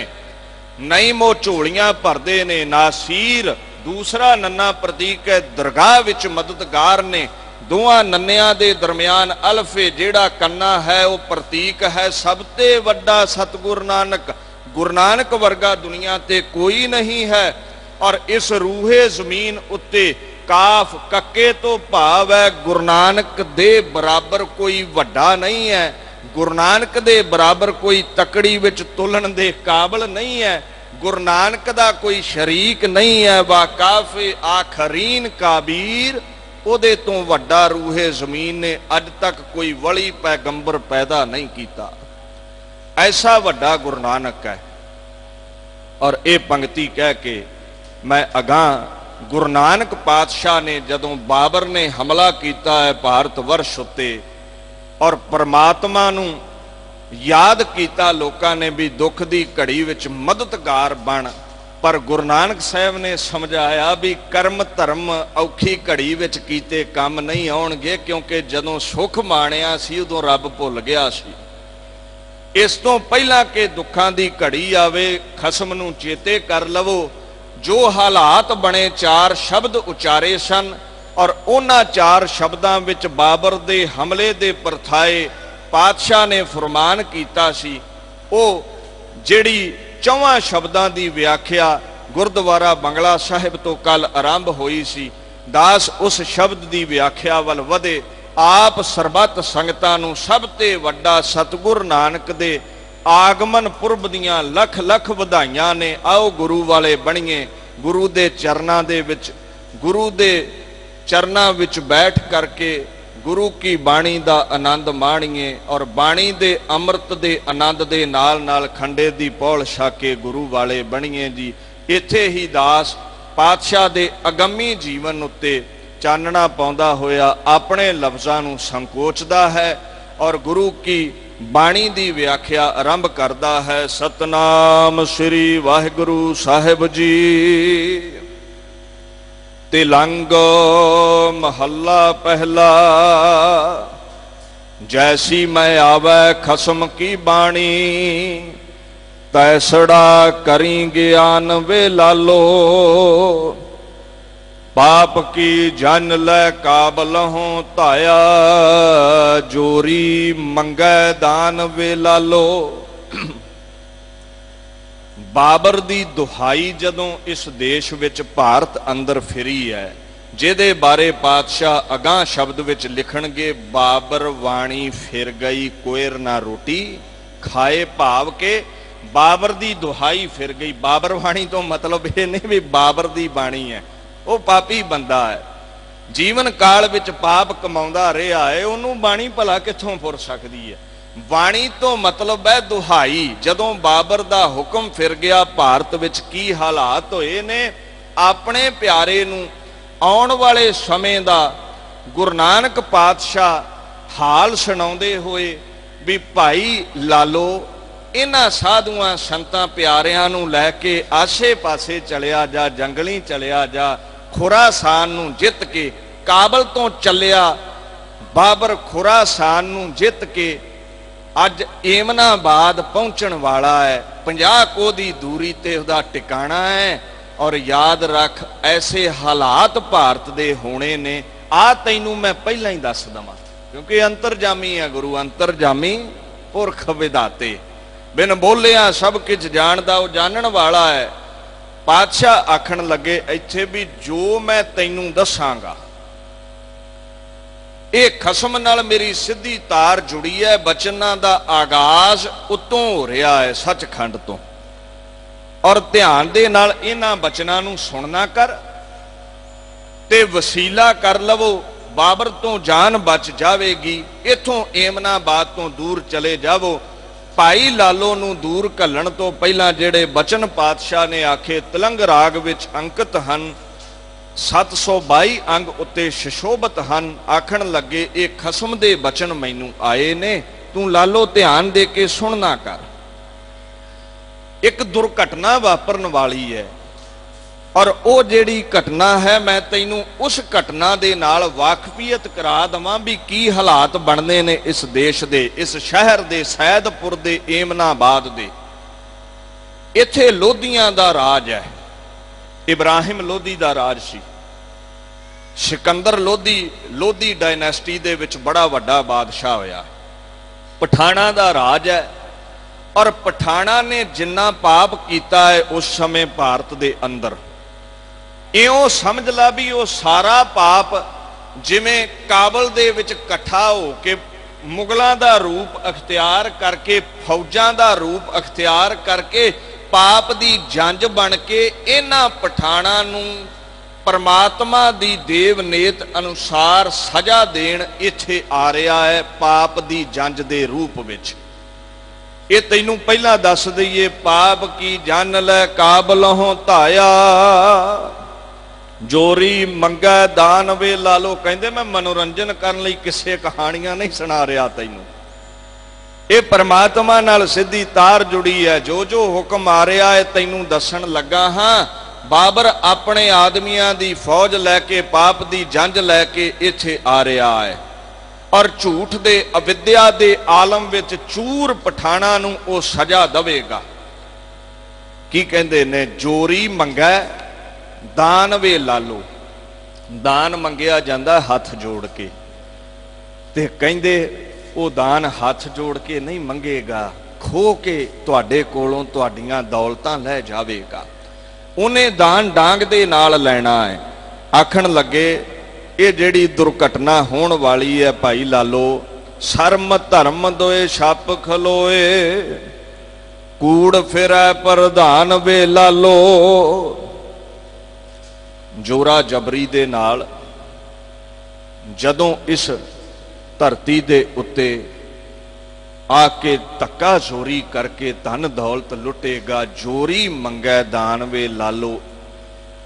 नहीं मो झोलियां भरदे ने। नासीर दूसरा नन्ना प्रतीक है, दरगाह विच मददगार ने। दोवां नन्नियां दे दरम्यान अल्फे जेड़ा कन्ना है वो प्रतीक है सबते वड्डा सतगुरु नानक। गुरु नानक वर्गा दुनिया ते कोई नहीं है। और इस रूहे जमीन उत्ते काफ कक्के तो भाव है गुरु नानक दे बराबर कोई वड्डा नहीं है। गुरु नानक दे बराबर कोई तकड़ी विच तोलन दे काबिल नहीं है। गुरु नानक दा कोई शरीक नहीं है। वाकाफे आखरीन काबीर, ओदे तो वड्डा रूहे जमीन ने अज तक कोई वली पैगंबर पैदा नहीं किया। ऐसा वड्डा गुरु नानक है। और ये पंक्ति कह के मैं अगां गुरु नानक पातशाह ने जदों बाबर ने हमला किया है भारत वर्ष उत्ते और परमात्मा नूं याद किया लोकां ने भी दुख दी घड़ी विच मददगार बन, पर गुरु नानक साहब ने समझाया भी कर्म धर्म औखी घड़ी विच कीते काम नहीं आउणगे, क्योंकि जदों सुख माणिया सी उदों रब भुल गया सी। इस तो पहला के दुखां दी घड़ी आवे खसम नूं चेते कर लवो। जो हालात बने चार शब्द उचारे सन और उन्हां चार शब्दां विच बाबर दे हमले दे परथाए पातशाह ने फरमान कीता सी। ओ जिहड़ी 4 शब्दां दी व्याख्या गुरुद्वारा बंगला साहिब तो कल आरंभ हुई सी, दास उस शब्द दी व्याख्या वल वधे। आप सरबत संगतां नूं सब ते वड्डा सतगुरु नानक दे आगमन पुरब दियां लख लख वधाइयां ने। आओ गुरु वाले बणीए, गुरु दे चरनां दे विच, गुरु दे चरनां विच बैठ करके गुरु की बाणी दा आनंद माणीए और बाणी दे अमृत दे आनंद दे नाल नाल खंडे दी पौल छाके गुरु वाले बणीए जी। इत्थे ही दास पातशाह दे अगमी जीवन उत्ते चानना पाउंदा होया अपने लफ्ज़ां नूं संकोचदा है और गुरु की बाणी दी व्याख्या आरंभ करदा है। सतनाम श्री वाहिगुरु साहिब जी। तिलंग महला पहला, जैसी मैं आवे खसम की बाणी, तैसड़ा करी ज्ञान वे लालो। पाप की जन लै काबल हों धाया, जोरी मंगै दान वे लालो। बाबर दी दुहाई जदों इस देश विच भारत अंदर फिरी है, जिहदे बारे पातशाह अगां शब्द विच लिखणगे, बाबर वाणी फिर गई कोयर ना रोटी खाए। भाव के बाबर दी दुहाई फिर गई। बाबर वाणी तो मतलब ये नहीं भी बाबर दी बाणी है, वो पापी बंदा है, जीवन काल विच पाप कमाउंदा रहा है, उन्होंने बाणी भला कित्थों फुर सकती है। ਬਾਣੀ ਤੋਂ ਮਤਲਬ ਹੈ ਦੁਹਾਈ। ਜਦੋਂ ਬਾਬਰ ਦਾ ਹੁਕਮ ਫਿਰ ਗਿਆ ਭਾਰਤ ਵਿੱਚ ਕੀ ਹਾਲਾਤ ਹੋਏ ਨੇ, ਆਪਣੇ ਪਿਆਰੇ ਨੂੰ ਆਉਣ ਵਾਲੇ ਸਮੇਂ ਦਾ ਗੁਰੂ ਨਾਨਕ ਪਾਤਸ਼ਾਹ ਹਾਲ ਸੁਣਾਉਂਦੇ ਹੋਏ ਵੀ ਭਾਈ ਲਾਲੋ ਇਹਨਾਂ ਸਾਧੂਆਂ ਸੰਤਾਂ ਪਿਆਰਿਆਂ ਨੂੰ ਲੈ ਕੇ ਆਸੇ ਪਾਸੇ ਚਲਿਆ ਜਾ, ਜੰਗਲੀ ਚਲਿਆ ਜਾ। ਖੁਰਾਸਾਨ ਨੂੰ ਜਿੱਤ ਕੇ ਕਾਬਲ ਤੋਂ ਚੱਲਿਆ ਬਾਬਰ, ਖੁਰਾਸਾਨ ਨੂੰ ਜਿੱਤ ਕੇ ਅੱਜ ਏਮਨਾਬਾਦ ਪਹੁੰਚਣ ਵਾਲਾ ਹੈ। 50 ਕੋਹ ਦੀ ਦੂਰੀ ਤੇ ਉਹਦਾ ਟਿਕਾਣਾ ਹੈ। ਔਰ ਯਾਦ ਰੱਖ ਐਸੇ ਹਾਲਾਤ ਭਾਰਤ ਦੇ ਹੋਣੇ ਨੇ। ਆ ਤੈਨੂੰ ਮੈਂ ਪਹਿਲਾਂ ਹੀ ਦੱਸ ਦਵਾਂ, ਕਿਉਂਕਿ ਅੰਤਰਜਾਮੀ ਹੈ ਗੁਰੂ, ਅੰਤਰਜਾਮੀ ਪੁਰਖ ਵਿਧਾਤੇ, ਬਿਨ ਬੋਲਿਆ ਸਭ ਕੁਝ ਜਾਣਦਾ, ਉਹ ਜਾਣਨ ਵਾਲਾ ਹੈ। ਪਾਤਸ਼ਾਹ ਆਖਣ ਲੱਗੇ ਇੱਥੇ ਵੀ ਜੋ ਮੈਂ ਤੈਨੂੰ ਦੱਸਾਂਗਾ ਇਹ ਖਸਮ ਨਾਲ ਮੇਰੀ ਸਿੱਧੀ ਤਾਰ ਜੁੜੀ ਹੈ। ਬਚਨਾਂ ਦਾ ਆਗਾਜ਼ ਉਤੋਂ ਹੋ ਰਿਹਾ ਹੈ, ਸੱਚਖੰਡ ਤੋਂ। ਔਰ ਧਿਆਨ ਦੇ ਨਾਲ ਇਹਨਾਂ ਬਚਨਾਂ ਨੂੰ ਸੁਣਨਾ ਕਰ ਤੇ ਵਸੀਲਾ ਕਰ ਲਵੋ, ਬਾਬਰ ਤੋਂ ਜਾਨ ਬਚ ਜਾਵੇਗੀ। ਇਥੋਂ ਏਮਨਾਬਾਦ ਤੋਂ ਦੂਰ ਚਲੇ ਜਾਵੋ। ਭਾਈ ਲਾਲੋ ਨੂੰ ਦੂਰ ਘੱਲਣ ਤੋਂ ਪਹਿਲਾਂ ਜਿਹੜੇ ਬਚਨ ਪਾਤਸ਼ਾਹ ਨੇ ਆਖੇ ਤਿਲੰਗ ਰਾਗ ਵਿੱਚ ਅੰਕਿਤ ਹਨ, 722 ਅੰਗ ਉੱਤੇ ਸ਼ਸ਼ੋਭਤ ਹਨ। ਆਖਣ ਲੱਗੇ ਇਹ ਖਸਮ ਦੇ ਬਚਨ ਮੈਨੂੰ ਆਏ ਨੇ, ਤੂੰ ਲਾਲੋ ਧਿਆਨ ਦੇ ਕੇ ਸੁਣਨਾ ਕਰ। ਇੱਕ ਦੁਰਘਟਨਾ ਵਾਪਰਨ ਵਾਲੀ ਹੈ ਔਰ ਉਹ ਜਿਹੜੀ ਘਟਨਾ ਹੈ ਮੈਂ ਤੈਨੂੰ ਉਸ ਘਟਨਾ ਦੇ ਨਾਲ ਵਾਕਫੀਅਤ ਕਰਾ ਦਵਾਂ ਵੀ ਕੀ ਹਾਲਾਤ ਬਣਦੇ ਨੇ ਇਸ ਦੇਸ਼ ਦੇ, ਇਸ ਸ਼ਹਿਰ ਦੇ, ਸੈਦਪੁਰ ਦੇ, ਏਮਨਾਬਾਦ ਦੇ। ਇੱਥੇ ਲੋਧੀਆਂ ਦਾ ਰਾਜ ਹੈ। ਇਬਰਾਹਿਮ ਲੋਧੀ ਦਾ ਰਾਜ ਸੀ। ਸਿਕੰਦਰ ਲੋਧੀ ਡਾਇਨੈਸਟੀ ਦੇ ਵਿੱਚ ਬੜਾ ਵੱਡਾ ਬਾਦਸ਼ਾਹ ਹੋਇਆ। ਪਠਾਣਾ ਦਾ ਰਾਜ ਹੈ ਔਰ ਪਠਾਣਾ ਨੇ ਜਿੰਨਾ ਪਾਪ ਕੀਤਾ ਹੈ ਉਸ ਸਮੇਂ ਭਾਰਤ ਦੇ ਅੰਦਰ, ਇਉਂ ਸਮਝ ਲਾ ਵੀ ਉਹ ਸਾਰਾ ਪਾਪ ਜਿਵੇਂ ਕਾਬਲ ਦੇ ਵਿੱਚ ਇਕੱਠਾ ਹੋ ਕੇ ਮੁਗਲਾਂ ਦਾ ਰੂਪ ਅਖਤਿਆਰ ਕਰਕੇ, ਫੌਜਾਂ ਦਾ ਰੂਪ ਅਖਤਿਆਰ ਕਰਕੇ, ਪਾਪ ਦੀ ਜੰਜ ਬਣ ਕੇ ਇਹਨਾਂ ਪਠਾਣਾ ਨੂੰ ਪਰਮਾਤਮਾ ਦੀ ਦੇਵ ਨੇਤ ਅਨੁਸਾਰ ਸਜ਼ਾ ਦੇਣ ਇੱਥੇ ਆ ਰਿਹਾ ਹੈ, ਪਾਪ ਦੀ ਜੰਜ ਦੇ ਰੂਪ ਵਿੱਚ। ਇਹ ਤੈਨੂੰ ਪਹਿਲਾਂ ਦੱਸ ਦਈਏ, ਪਾਪ ਕੀ ਜਨ ਲੈ ਕਾਬਲਹੁ ਧਾਇਆ, ਜੋਰੀ ਮੰਗੈ ਦਾਨ ਵੇ ਲਾਲੋ। ਕਹਿੰਦੇ ਮੈਂ ਮਨੋਰੰਜਨ ਕਰਨ ਲਈ ਕਿਸੇ ਕਹਾਣੀਆਂ ਨਹੀਂ ਸੁਣਾ ਰਿਹਾ ਤੈਨੂੰ, ਇਹ ਪਰਮਾਤਮਾ ਨਾਲ ਸਿੱਧੀ ਤਾਰ ਜੁੜੀ ਹੈ। ਜੋ ਜੋ ਹੁਕਮ ਆ ਰਿਹਾ ਹੈ ਤੈਨੂੰ ਦੱਸਣ ਲੱਗਾ ਹਾਂ। ਬਾਬਰ ਆਪਣੇ ਆਦਮੀਆਂ ਦੀ ਫੌਜ ਲੈ ਕੇ, ਪਾਪ ਦੀ ਜੰਜ ਲੈ ਕੇ ਇੱਥੇ ਆ ਰਿਹਾ ਹੈ ਔਰ ਝੂਠ ਦੇ, ਅਵਿਦਿਆ ਦੇ ਆਲਮ ਵਿੱਚ ਚੂਰ ਪਠਾਣਾ ਨੂੰ ਉਹ ਸਜ਼ਾ ਦੇਵੇਗਾ। ਕੀ ਕਹਿੰਦੇ ਨੇ, ਜੋਰੀ ਮੰਗੈ ਦਾਨ ਵੇ ਲਾਲੋ। ਦਾਨ ਮੰਗਿਆ ਜਾਂਦਾ ਹੱਥ ਜੋੜ ਕੇ, ਤੇ ਕਹਿੰਦੇ ਉਹ ਦਾਨ ਹੱਥ ਜੋੜ ਕੇ ਨਹੀਂ ਮੰਗੇਗਾ, ਖੋ ਕੇ ਤੁਹਾਡੇ ਕੋਲੋਂ ਤੁਹਾਡੀਆਂ ਦੌਲਤਾਂ ਲੈ ਜਾਵੇਗਾ। ਉਹਨੇ ਦਾਨ ਡਾਂਗ ਦੇ ਨਾਲ ਲੈਣਾ ਹੈ। ਆਖਣ ਲੱਗੇ ਇਹ ਜਿਹੜੀ ਦੁਰਘਟਨਾ ਹੋਣ ਵਾਲੀ ਹੈ ਭਾਈ ਲਾਲੋ, ਸ਼ਰਮ ਧਰਮ ਦੋਏ ਛੱਪ ਖਲੋਏ, ਕੂੜ ਫਿਰੈ ਪ੍ਰਧਾਨ ਵੇ ਲਾਲੋ। ਜੋਰਾ ਜਬਰੀ ਦੇ ਨਾਲ ਜਦੋਂ ਇਸ ਧਰਤੀ ਦੇ ਉੱਤੇ ਆ ਕੇ ਧੱਕਾ ਜ਼ੋਰੀ ਕਰਕੇ ਧਨ ਦੌਲਤ ਲੁੱਟੇਗਾ, ਜੋਰੀ ਮੰਗੈ ਦਾਨ ਵੇ ਲਾਲੋ।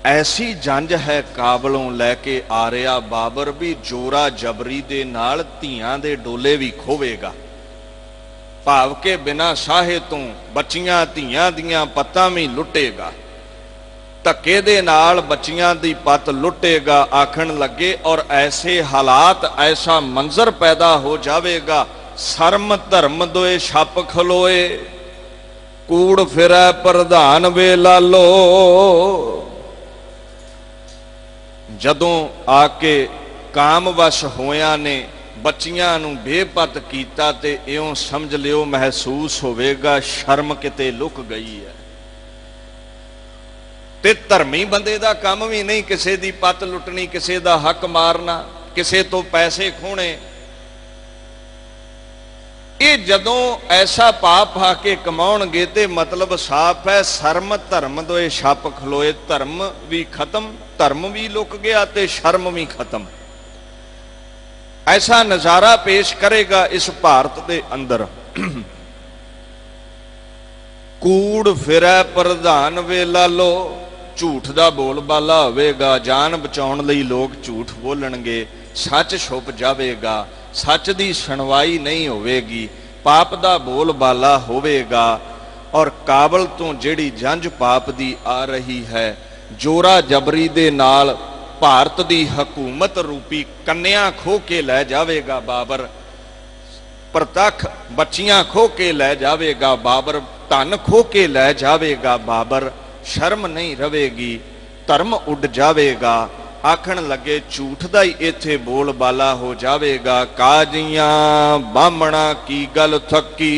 ਐਸੀ ਜੰਜ ਹੈ ਕਾਬਲੋਂ ਲੈ ਕੇ ਆ ਰਿਹਾ ਬਾਬਰ ਵੀ ਜੋਰਾ ਜਬਰੀ ਦੇ ਨਾਲ ਧੀਆਂ ਦੇ ਡੋਲੇ ਵੀ ਖੋਵੇਗਾ। ਭਾਵ ਕੇ ਬਿਨਾਂ ਸਾਹੇ ਤੋਂ ਬੱਚੀਆਂ ਧੀਆਂ ਦੀਆਂ ਪੱਤਾਂ ਵੀ ਲੁੱਟੇਗਾ, ਧੱਕੇ ਦੇ ਨਾਲ ਬੱਚੀਆਂ ਦੀ ਪੱਤ ਲੁੱਟੇਗਾ। ਆਖਣ ਲੱਗੇ ਔਰ ਐਸੇ ਹਾਲਾਤ, ਐਸਾ ਮੰਜ਼ਰ ਪੈਦਾ ਹੋ ਜਾਵੇਗਾ, ਸ਼ਰਮ ਧਰਮ ਦੋਏ ਛੱਪ ਖਲੋਏ, ਕੂੜ ਫਿਰੈ ਪ੍ਰਧਾਨ ਵੇ ਲਾਲੋ। ਜਦੋਂ ਆ ਕੇ ਕਾਮਵਸ਼ ਹੋਇਆਂ ਨੇ ਬੱਚੀਆਂ ਨੂੰ ਬੇਪਤ ਕੀਤਾ ਤੇ ਇਉਂ ਸਮਝ ਲਿਓ ਮਹਿਸੂਸ ਹੋਵੇਗਾ ਸ਼ਰਮ ਕਿਤੇ ਲੁਕ ਗਈ ਹੈ। ਤੇ ਧਰਮੀ ਬੰਦੇ ਦਾ ਕੰਮ ਵੀ ਨਹੀਂ ਕਿਸੇ ਦੀ ਪੱਤ ਲੁੱਟਣੀ, ਕਿਸੇ ਦਾ ਹੱਕ ਮਾਰਨਾ, ਕਿਸੇ ਤੋਂ ਪੈਸੇ ਖੋਹਣੇ। ਇਹ ਜਦੋਂ ਐਸਾ ਪਾਪ ਆ ਕੇ ਕਮਾਉਣਗੇ ਤੇ ਮਤਲਬ ਸਾਫ਼ ਹੈ, ਸ਼ਰਮ ਧਰਮ ਦੋਏ ਛੱਪ ਖਲੋਏ। ਧਰਮ ਵੀ ਖਤਮ, ਧਰਮ ਵੀ ਲੁਕ ਗਿਆ ਤੇ ਸ਼ਰਮ ਵੀ ਖਤਮ। ਐਸਾ ਨਜ਼ਾਰਾ ਪੇਸ਼ ਕਰੇਗਾ ਇਸ ਭਾਰਤ ਦੇ ਅੰਦਰ। कूड़ फिरै प्रधान वे लालो, झूठ दा बोल बाला होवेगा। जान बचाउण लई लोग झूठ बोलणगे, सच छुप जावेगा। सच दी सुणवाई नहीं होवेगी, पाप दा बोल बाला होवेगा। और काबल तो जिहड़ी जंज पाप दी आ रही है, जोरा जबरी दे नाल भारत दी हकूमत रूपी कन्या खो के लै जावेगा बाबर। प्रतख बच्चियां खो के लै जावेगा बाबर, धन खो के लै जावेगा बाबर। शर्म नहीं रवेगी, धर्म उड़ जावेगा। आखण लगे झूठ दा ही इत्थे बोल बाला हो जावेगा। काजियां बामणा की गल थकी,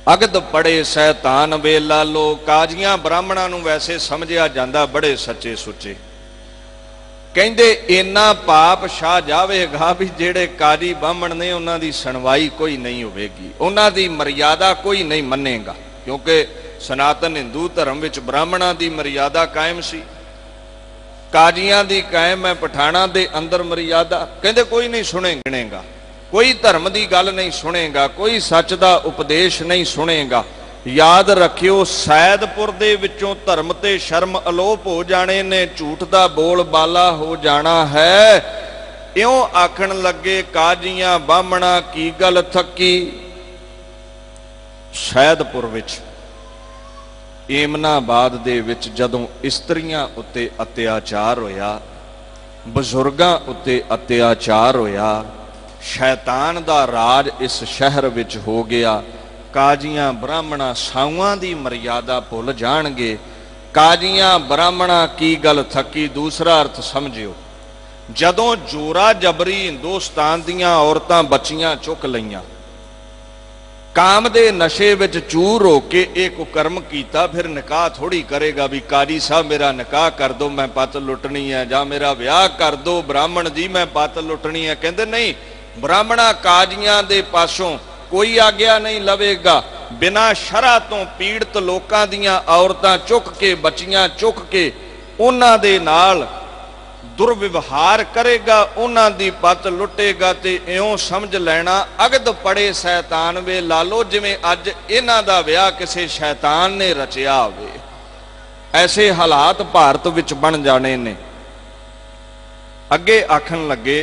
अगद पड़े शैतान वे लालो। काजियां ब्राह्मणां नूं वैसे समझिया जांदा बड़े सच्चे सुच्चे, कहंदे इन्ना पाप छा जावेगा भी जेड़े काजी ब्राह्मण ने उन्हां दी सुणवाई कोई नहीं होवेगी, उन्हां दी मर्यादा कोई नहीं मन्नेगा। क्योंकि सनातन हिंदू धर्म विच ब्राह्मणां दी मर्यादा कायम सी, काजियां दी कायम है, पठाणा दे अंदर मर्यादा। कहंदे कोई नहीं सुने गिणेगा, कोई धर्म की गल नहीं सुनेगा, कोई सच का उपदेश नहीं सुनेगा। याद रखियो सैदपुर दे विचों धर्म ते शर्म अलोप हो जाने ने, झूठ का बोल बाला हो जाना है। इयों आखण लगे काजियां बामणा की गल थकी। सैदपुर विच एमनाबाद दे विच जदों इस्त्रियां उत्ते अत्याचार होया, बजुर्गां उत्ते अत्याचार होया, शैतान दा राज इस शहर विच हो गया। काजियां ब्राह्मणा साऊआं दी मर्यादा भुल जाणगे। काजियां ब्राह्मणा की गल थकी, दूसरा अर्थ समझियो, जदों जोरा जबरी हिंदुस्तान दियां औरतां बच्चियां चुक लईयां, काम दे नशे विच चूर हो के एक कुकर्म कीता, फिर निकाह थोड़ी करेगा भी काजी साहब मेरा निकाह कर दो मैं पत लुटनी है, जां मेरा ब्याह कर दो ब्राह्मण जी मैं पत लुटनी है। कहंदे नहीं, ब्राह्मणा काजियां दे पासों कोई आग्या नहीं लवेगा। बिना शरा तो पीड़ित लोकां दियां औरतां चुक के, बच्चियां चुक के उन्हां दे नाल दुर्व्यवहार करेगा, उन्हां दी पत लुटेगा। ते इउं समझ लेना अगद पड़े शैतान वे लालो, जिवें अज इन्हां दा विआह किसी शैतान ने रचिया होवे। ऐसे हालात भारत विच बन जाने ने। अगे आखण लगे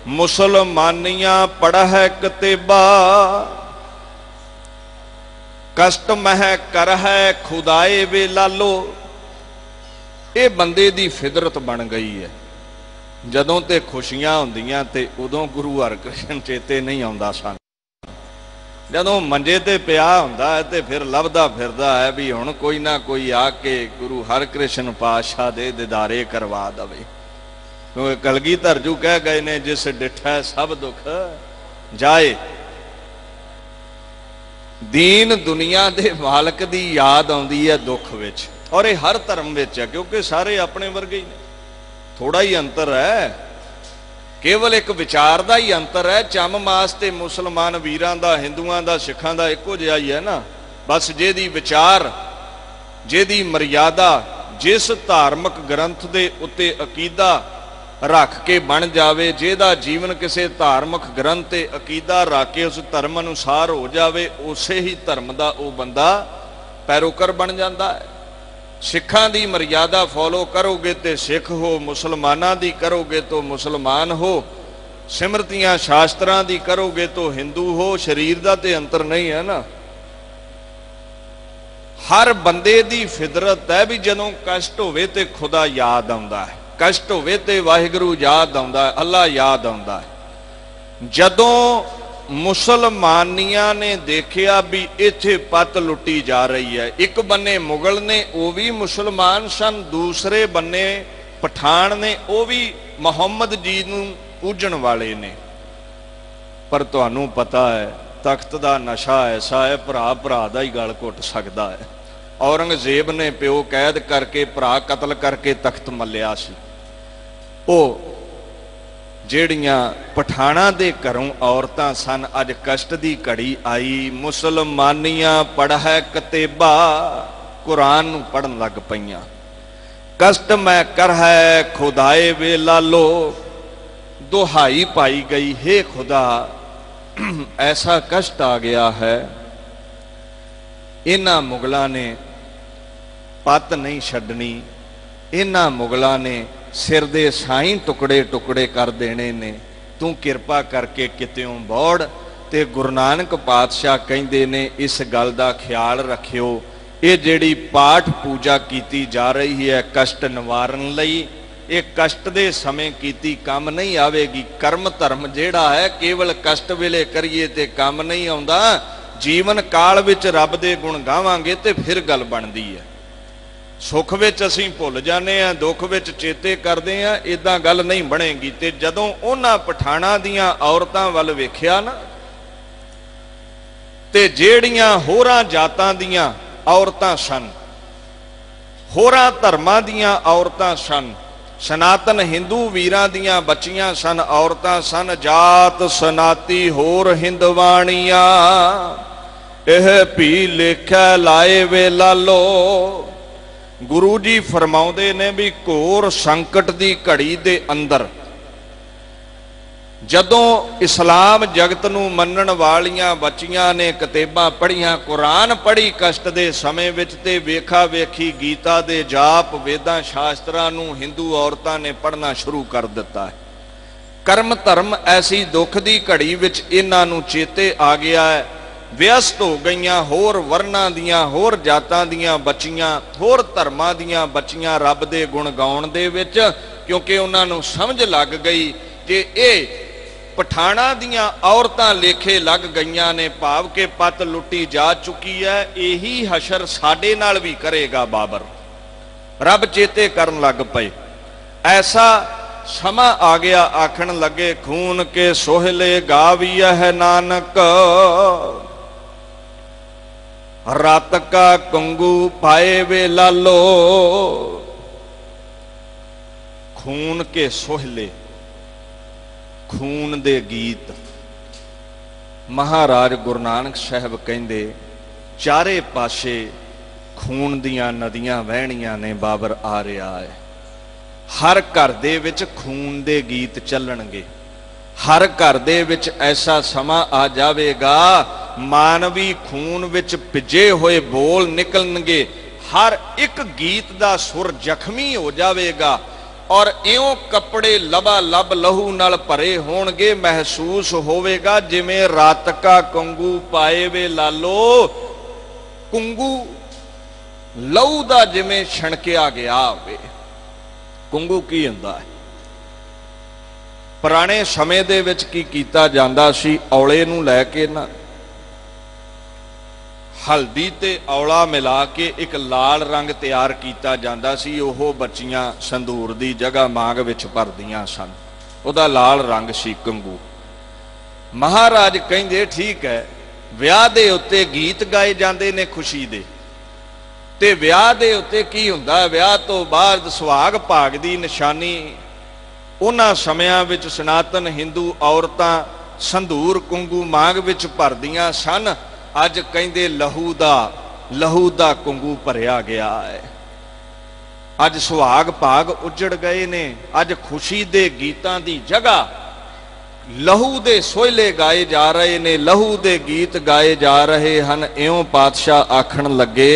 मुसलमानियां पढ़ह कतेबा, कष्ट मह करह खुदाए वे लालो। ये बंदे दी फिदरत बन गई है। जदों ते खुशियां हुंदियां ते उदों गुरु हरकृष्ण चेते नहीं आउंदा सन। जदों मंजे ते पिया हुंदा है ते फिर लभदा फिरदा है भी हुण कोई ना कोई आके गुरु हरकृष्ण पातशाह दे दीदारे करवा दवे। क्योंकि कलगीधर जू कह गए ने जिस डिठा सब दुख जाए। दीन दुनिया दे मालक दी याद आउंदी है दुख विच, और ये हर धर्म विच है, क्योंकि सारे अपने वर्गे ही ने। थोड़ा ही अंतर है, केवल एक विचार का ही अंतर है। चम मास ते मुसलमान वीरां दा, हिंदुआं दा, सिखां दा इक्को जिहा ही है ना। बस जेदी विचार, जेदी मर्यादा, जिस धार्मिक ग्रंथ दे उत्ते अकीदा रख के बन जावे, जेदा जीवन किसी धार्मिक ग्रंथ ते अकीदा रख के उस धर्म अनुसार हो जावे, उसे ही धर्म का वह बंदा पैरोकर बन जाता है। सिखां दी मर्यादा फॉलो करोगे तो सिख हो, मुसलमानां दी करोगे तो मुसलमान हो, सिमरतियां शास्त्रां दी करोगे तो हिंदू हो। शरीर का तो अंतर नहीं है ना। हर बंदे दी फिदरत है भी जदों कष्ट होवे ते खुदा याद आउंदा है, कष्ट होवे ते वाहिगुरू याद आउंदा है, अल्लाह याद आउंदा है। जदों मुसलमानियां ने देखिया भी इत्थे पत लुटी जा रही है, एक बन्ने मुगल ने वो भी मुसलमान सन, दूसरे बन्ने पठान ने वो भी मुहम्मद जी नूं पूजन वाले ने। पर तुहानूं पता है तख्त दा नशा ऐसा है, भरा भरा दा ही गल घुट सकदा है। औरंगजेब ने प्यो कैद करके भरा कतल करके तख्त मलिया सी। ओ ਜਿਹੜੀਆਂ ਪਠਾਣਾ ਦੇ ਘਰੋਂ ਔਰਤਾਂ ਸਨ, ਅੱਜ ਕਸ਼ਟ ਦੀ ਘੜੀ ਆਈ, ਮੁਸਲਮਾਨੀਆਂ ਪੜ੍ਹੈ ਕਤੇਬਾ, ਕੁਰਾਨ ਨੂੰ ਪੜ੍ਹਨ ਲੱਗ ਪਈਆਂ। ਕਸ਼ਟ ਮੈਂ ਕਰਹਿ ਖੁਦਾਏ ਵੇ ਲਾਲੋ, ਦੁਹਾਈ ਪਾਈ ਗਈ, हे खुदा ऐसा कष्ट आ गया है, इन्हां मुगलों ने पत नहीं छड्डनी, इन्हां मुगलों ने सिर दे साई टुकड़े टुकड़े कर देने ने, तू किरपा करके कित्यों बौड़। ते गुरु नानक पातशाह कहंदे ने इस गल दा ख्याल रखियो, ये जिहड़ी पाठ पूजा कीती जा रही है कष्ट निवारण लई, ये कष्ट दे समय कीती काम नहीं आवेगी। कर्म धर्म जिहड़ा है केवल कष्ट वेले करिए ते काम नहीं आउंदा, जीवन काल विच रब दे गुण गावांगे ते फिर गल बनदी है। सुख विच असीं भुल जाने आ, दुख विच चेते करदे आ, इदां गल नहीं बनेगी। ते जदों उन्हां पठाणां दीयां औरतां वल वेखिया ना, ते ਜਿਹੜੀਆਂ ਹੋਰਾਂ ਜਾਤਾਂ ਦੀਆਂ ਔਰਤਾਂ ਸਨ, ਹੋਰਾਂ ਧਰਮਾਂ ਦੀਆਂ ਔਰਤਾਂ ਸਨ, ਸਨਾਤਨ ਹਿੰਦੂ ਵੀਰਾਂ ਦੀਆਂ ਬੱਚੀਆਂ ਸਨ, ਔਰਤਾਂ ਸਨ, ਜਾਤ ਸਨਾਤੀ ਹੋਰ ਹਿੰਦਵਾਣੀਆਂ, ਇਹ ਵੀ ਲੇਖਾ ਲਾਏ ਵੇ ਲਾਲੋ। ਗੁਰੂ ਜੀ ਫਰਮਾਉਂਦੇ ਨੇ ਵੀ ਘੋਰ ਸੰਕਟ ਦੀ ਘੜੀ ਦੇ ਅੰਦਰ ਜਦੋਂ इस्लाम जगत नूं मन्नण वालियां बच्चियां ने किताबां पढ़ियां, कुरान पढ़ी कष्ट दे समय विच, ते वेखा वेखी गीता दे जाप वेदां शास्त्रां नूं हिंदू औरतां ने पढ़ना शुरू कर दिता है। कर्म धर्म ऐसी दुख दी घड़ी विच इन्हां नूं चेते आ गया है, व्यस्त हो गईयां होर वर्णां दियां, होर जातां दियां बच्चियां, होर धर्मां दियां बच्चियां रब दे गुण गाउण दे विच, क्योंकि उन्हां नूं समझ लग गई कि ये पठाणा दियां औरतां लेखे लग गईयां ने, भाव के पत लुटी जा चुकी है, यही हशर साडे नाल भी करेगा बाबर। रब चेते करन लग पए। ऐसा समा आ गया, आखण लगे खून के सोहले गाविया है नानक, रात का कंगू पाए वे लालो। खून के सोहले, खून दे गीत। महाराज गुरु नानक साहब कहंदे चारे पासे खून दियां नदियां वहणियां ने, बाबर आ रहा है। हर घर दे विच खून दे गीत चलणगे, हर घर दे विच ऐसा समा आ जावेगा मानवी खून विच भिजे होए बोल निकलणगे, हर एक गीत दा सुर जख्मी हो जावेगा और इउं कपड़े लबा लब लहू नाल भरे होणगे। महसूस होवेगा जिवें रात का कंगू पाए वे लालो, कुंगू लहू दा जिवें छणकिया गया होवे। कुंगू की हुंदा है? पुराने समय दे विच की कीता जांदा सी, औले नूं लै के ना हल्दी ते औला मिला के एक लाल रंग तैयार किया जाता सी, ओह बच्चियां संदूर की जगह मांग विच भरदियां सन, उहदा लाल रंग सी कंगू। महाराज कहंदे ठीक है, विआह दे उत्ते गीत गाए जाते ने खुशी दे, ते विआह दे उत्ते की हुंदा, विआह तो बाद सुहाग भाग दी निशानी उन्हां समयां विच सनातन हिंदू औरतां संदूर कुंगू मांग विच भरदियां सन। अज कहंदे लहू दा कुंगू भरिया गया है। अज सुहाग भाग उजड़ गए ने, अज खुशी दे गीतां दी जगह लहू दे सोहले गाए जा रहे ने, लहू दे गीत गाए जा रहे हैं। इउं पातशाह आखण लगे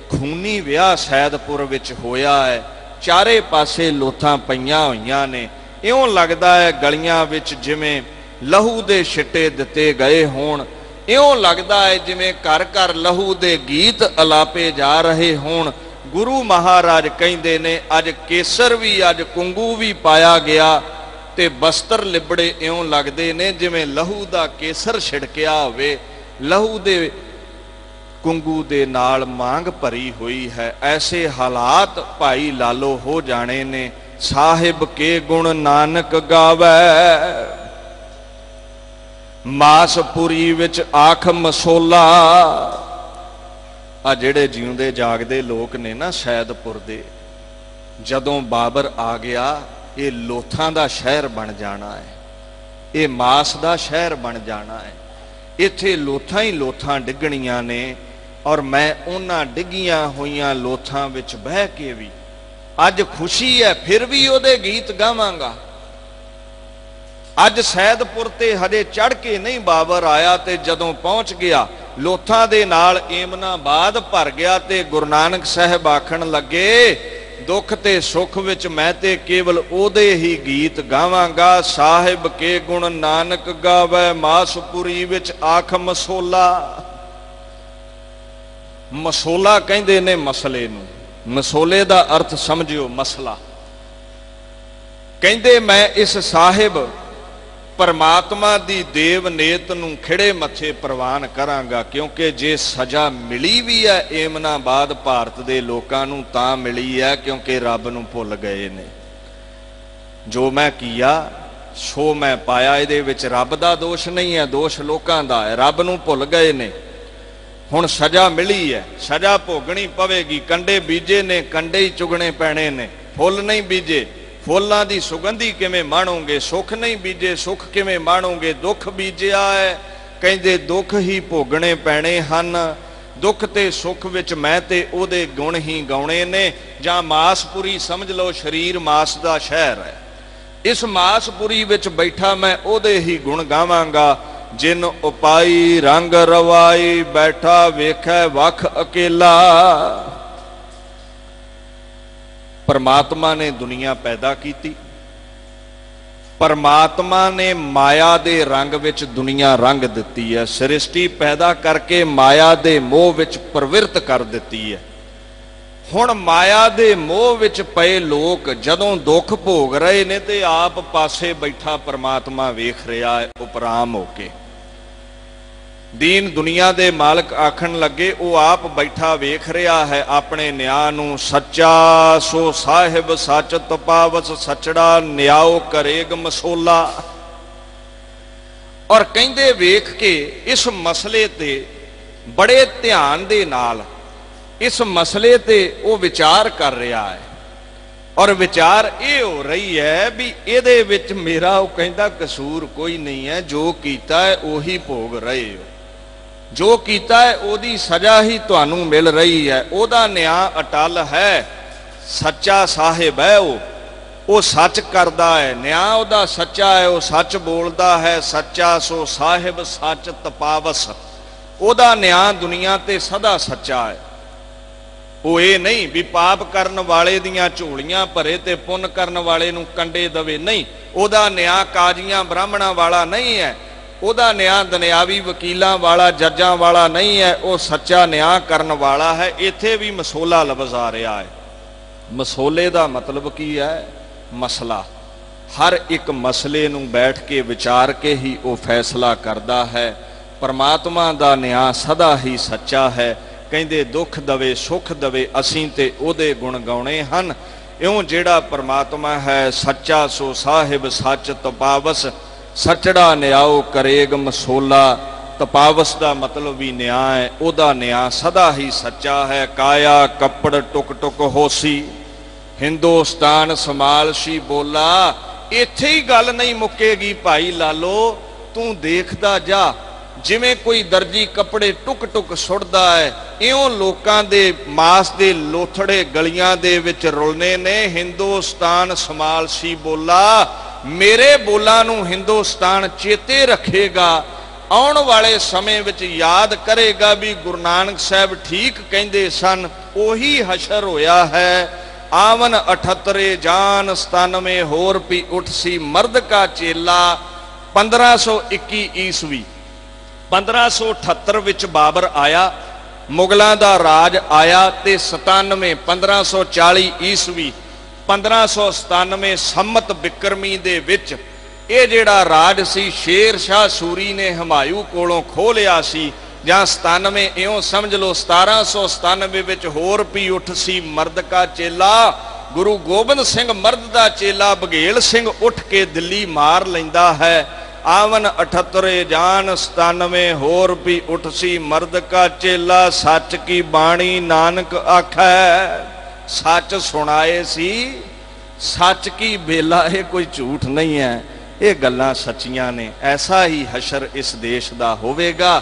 खूनी विआह सैदपुर विच होया है, चारे पासे लोथां पईयां होईयां ने, इउं लगदा है गलियां विच जिवें लहू दे छिट्टे दिते गए होण, इउं लगदा है जिवें घर घर लहू दे गीत अलापे जा रहे होण। गुरु महाराज कहंदे ने अज केसर भी, अज कुंगू भी पाया गया, ते बस्तर लिबड़े इउं लगदे ने जिवें लहू दा केसर छिड़किया होवे, लहू दे कुंगू दे नाल मांग भरी हुई है। ऐसे हालात भाई लालो हो जाने ने। साहिब के गुण नानक गावै, मासपुरी विच आख मसोला। आ जिहड़े जिउंदे जागदे लोक ने ना सैदपुर दे, जदों बाबर आ गया ये लोथां दा शहर बन जाना है, ये मास दा शहर बन जाना है। इत्थे लोथां ही लोथां डिगणियां ने, और मैं उन्हां डिगियां होईयां लोथां विच बह के भी अज खुशी है, फिर भी ओहदे गीत गावांगा। अज सैदपुर ते हजे चढ़ के नहीं बाबर आया, ते जदों पहुंच गया लोथां दे नाल एमनाबाद भर गया, ते गुरु नानक साहब आखण लगे दुख ते सुख विच मैं ते केवल ओदे ही गीत गावांगा। साहिब के गुण नानक गावै, मासपुरी विच आख मसोला। मसोला कहंदे ने मसले नूं, मसोले दा अर्थ समझियो मसला। कहंदे मैं इस साहिब परमात्मा दी देव नेत नूं खिड़े मथे प्रवान करांगा, क्योंकि जे सजा मिली भी है एमनाबाद भारत दे लोकां नूं तां मिली है क्योंकि रब नूं भुल गए ने। जो मैं किया सो मैं पाया, इहदे विच रब दा दोष नहीं है, दोष लोकां दा है। रब नूं भुल गए ने, हुण सजा मिली है, सजा भोगणी पवेगी। कंडे बीजे ने कंडे ही चुगने पैणे ने, फुल नहीं बीजे, फुल्लां दी सुगंधी किवें माणोगे। सुख नहीं बीजे, सुख किवें माणोगे। दुख बीजिया है, कहंदे दुख ही भोगणे पैणे हन। दुख ते सुख विच मैं ते ओदे गुण ही गाउणे ने। जां मासपुरी समझ लो, शरीर मास दा शहर है। इस मासपुरी विच बैठा मैं ओदे ही गुण गावांगा। जिन उपाई रंग रवाई, बैठा वेखै वख अकेला। परमात्मा ने दुनिया पैदा की, परमात्मा ने माया दे रंग विच दुनिया रंग दिती है। सृष्टि पैदा करके माया दे मोह विच प्रवृत्त कर दिती है। हुण माया दे मोह विच पए लोग जदों दुख भोग रहे ने, ते आप पासे बैठा परमात्मा वेख रहा है उपराम होके। दीन दुनिया दे मालक आखण लगे वो आप बैठा वेख रहा है अपने न्याय नूं। सच्चा सो साहिब सच तपावस, सचड़ा न्याओ करेग मसोला। और कहंदे वेख के इस मसले ते बड़े ध्यान दे नाल इस मसले ते वो विचार कर रहा है। और विचार ये हो रही है भी इहदे विच मेरा वो कहंदा कसूर कोई नहीं है, जो कीता है उही भोग रहे हो, जो कीता है ओदी सजा ही तुहानू मिल रही है। ओदा न्याय अटल है, सच्चा साहिब है, वो सच करदा है, न्याय ओदा सच्चा है, वो सच बोलदा है। सच्चा सो साहिब सच तपावस, ओदा न्याय दुनिया ते सदा सच्चा है। वो ये नहीं भी पाप करन वाले दियां झोलियां भरे ते पुन करन वाले नूं कंडे दवे, नहीं। ओदा न्याय काजियां ब्राह्मणां वाला नहीं है, ओदा न्याय दुनियावी वकीलां वाला जजां वाला नहीं है, वो सच्चा न्याय करन वाला है। इत्थे भी मसोला लफ्ज़ आ रहा है। मसोले दा मतलब की है? मसला। हर एक मसले नूं बैठ के विचार के ही वो फैसला करदा है। परमात्मा दा न्याय सदा ही सच्चा है। कहंदे दुख दवे सुख दवे, असीं ते ओदे गुण गाउणे हन। इउं जिहड़ा परमात्मा है सच्चा सो साहिब सच तपावस, सचड़ा न्याओ करेग मसोला। तपावस का मतलब भी न्याय, ओदा न्याय सदा ही सच्चा है। काया कपड़ टुक टुक होसी, हिंदुस्तान समालसी बोला। इत्थे ही गल नहीं मुकेगी भाई लालो, तू देखदा जा। जिवें कोई दर्जी कपड़े टुक टुक सुटदा है, इउं लोकां दे मास दे लोथड़े गलियां दे विच रुलने ने। हिंदुस्तान समालसी बोला, मेरे बोलां नूं हिंदुस्तान चेते रखेगा, आउण वाले समय विच याद करेगा भी गुरु नानक साहब ठीक कहंदे सन। ओही हशर होया है। आवन 78 जान 97 होर भी उठ सी मर्द का चेला। 1521 ईस्वी 1578 विच बाबर आया, मुगलों का राज आया। ते 97 1540 ईस्वी 1597 संमत बिक्रमी दे विच ये जिहड़ा राज सी शेर शाह सूरी ने हुमायूं कोलों खोह लिया सी। जां 97 इउं समझ लो 1797 विच होर भी उठ सी मर्द का चेला। गुरु गोबिंद सिंह मर्द का चेला बघेल सिंह उठ के दिल्ली मार लैंदा है। आवन 78 जान 97 होर भी उठ सी मर्द का चेला। सच की बाणी नानक आखै, सच सुनाए सी। सच की बेला, ये कोई झूठ नहीं है, ये गल्लां सच्चियां ने। ऐसा ही हशर इस देश का होवेगा।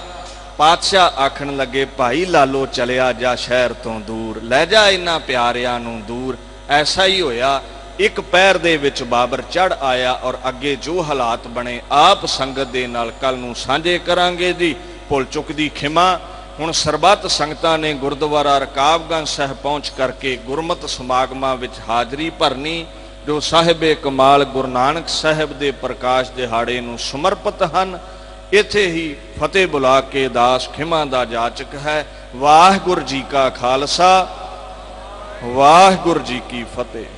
पातशाह आखन लगे भाई लालो चलिया जा शहर तो दूर, लै जा इन्हां प्यारियां नूं दूर। ऐसा ही होया। ਇੱਕ ਪੈਰ ਦੇ ਵਿੱਚ ਬਾਬਰ ਚੜ ਆਇਆ ਔਰ ਅੱਗੇ ਜੋ ਹਾਲਾਤ ਬਣੇ ਆਪ ਸੰਗਤ ਦੇ ਨਾਲ ਕੱਲ ਨੂੰ ਸਾਂਝੇ ਕਰਾਂਗੇ ਜੀ। ਭੁੱਲ ਚੁੱਕ ਦੀ ਖਿਮਾ। ਹੁਣ ਸਰਬੱਤ ਸੰਗਤਾਂ ਨੇ ਗੁਰਦੁਆਰਾ ਰਕਾਬਗੰਜ ਸਾਹਿਬ ਪਹੁੰਚ ਕਰਕੇ ਗੁਰਮਤਿ ਸਮਾਗਮਾਂ ਵਿੱਚ ਹਾਜ਼ਰੀ ਭਰਨੀ ਜੋ ਸਾਹਿਬੇ ਕਮਾਲ ਗੁਰੂ ਨਾਨਕ ਸਾਹਿਬ ਦੇ ਪ੍ਰਕਾਸ਼ ਦਿਹਾੜੇ ਨੂੰ ਸਮਰਪਿਤ ਹਨ। ਇੱਥੇ ਹੀ ਫਤਿਹ ਬੁਲਾ ਕੇ ਦਾਸ ਖਿਮਾ ਦਾ ਜਾਚਕ ਹੈ। ਵਾਹਿਗੁਰੂ ਜੀ ਕਾ ਖਾਲਸਾ, ਵਾਹਿਗੁਰੂ ਜੀ ਕੀ ਫਤਿਹ।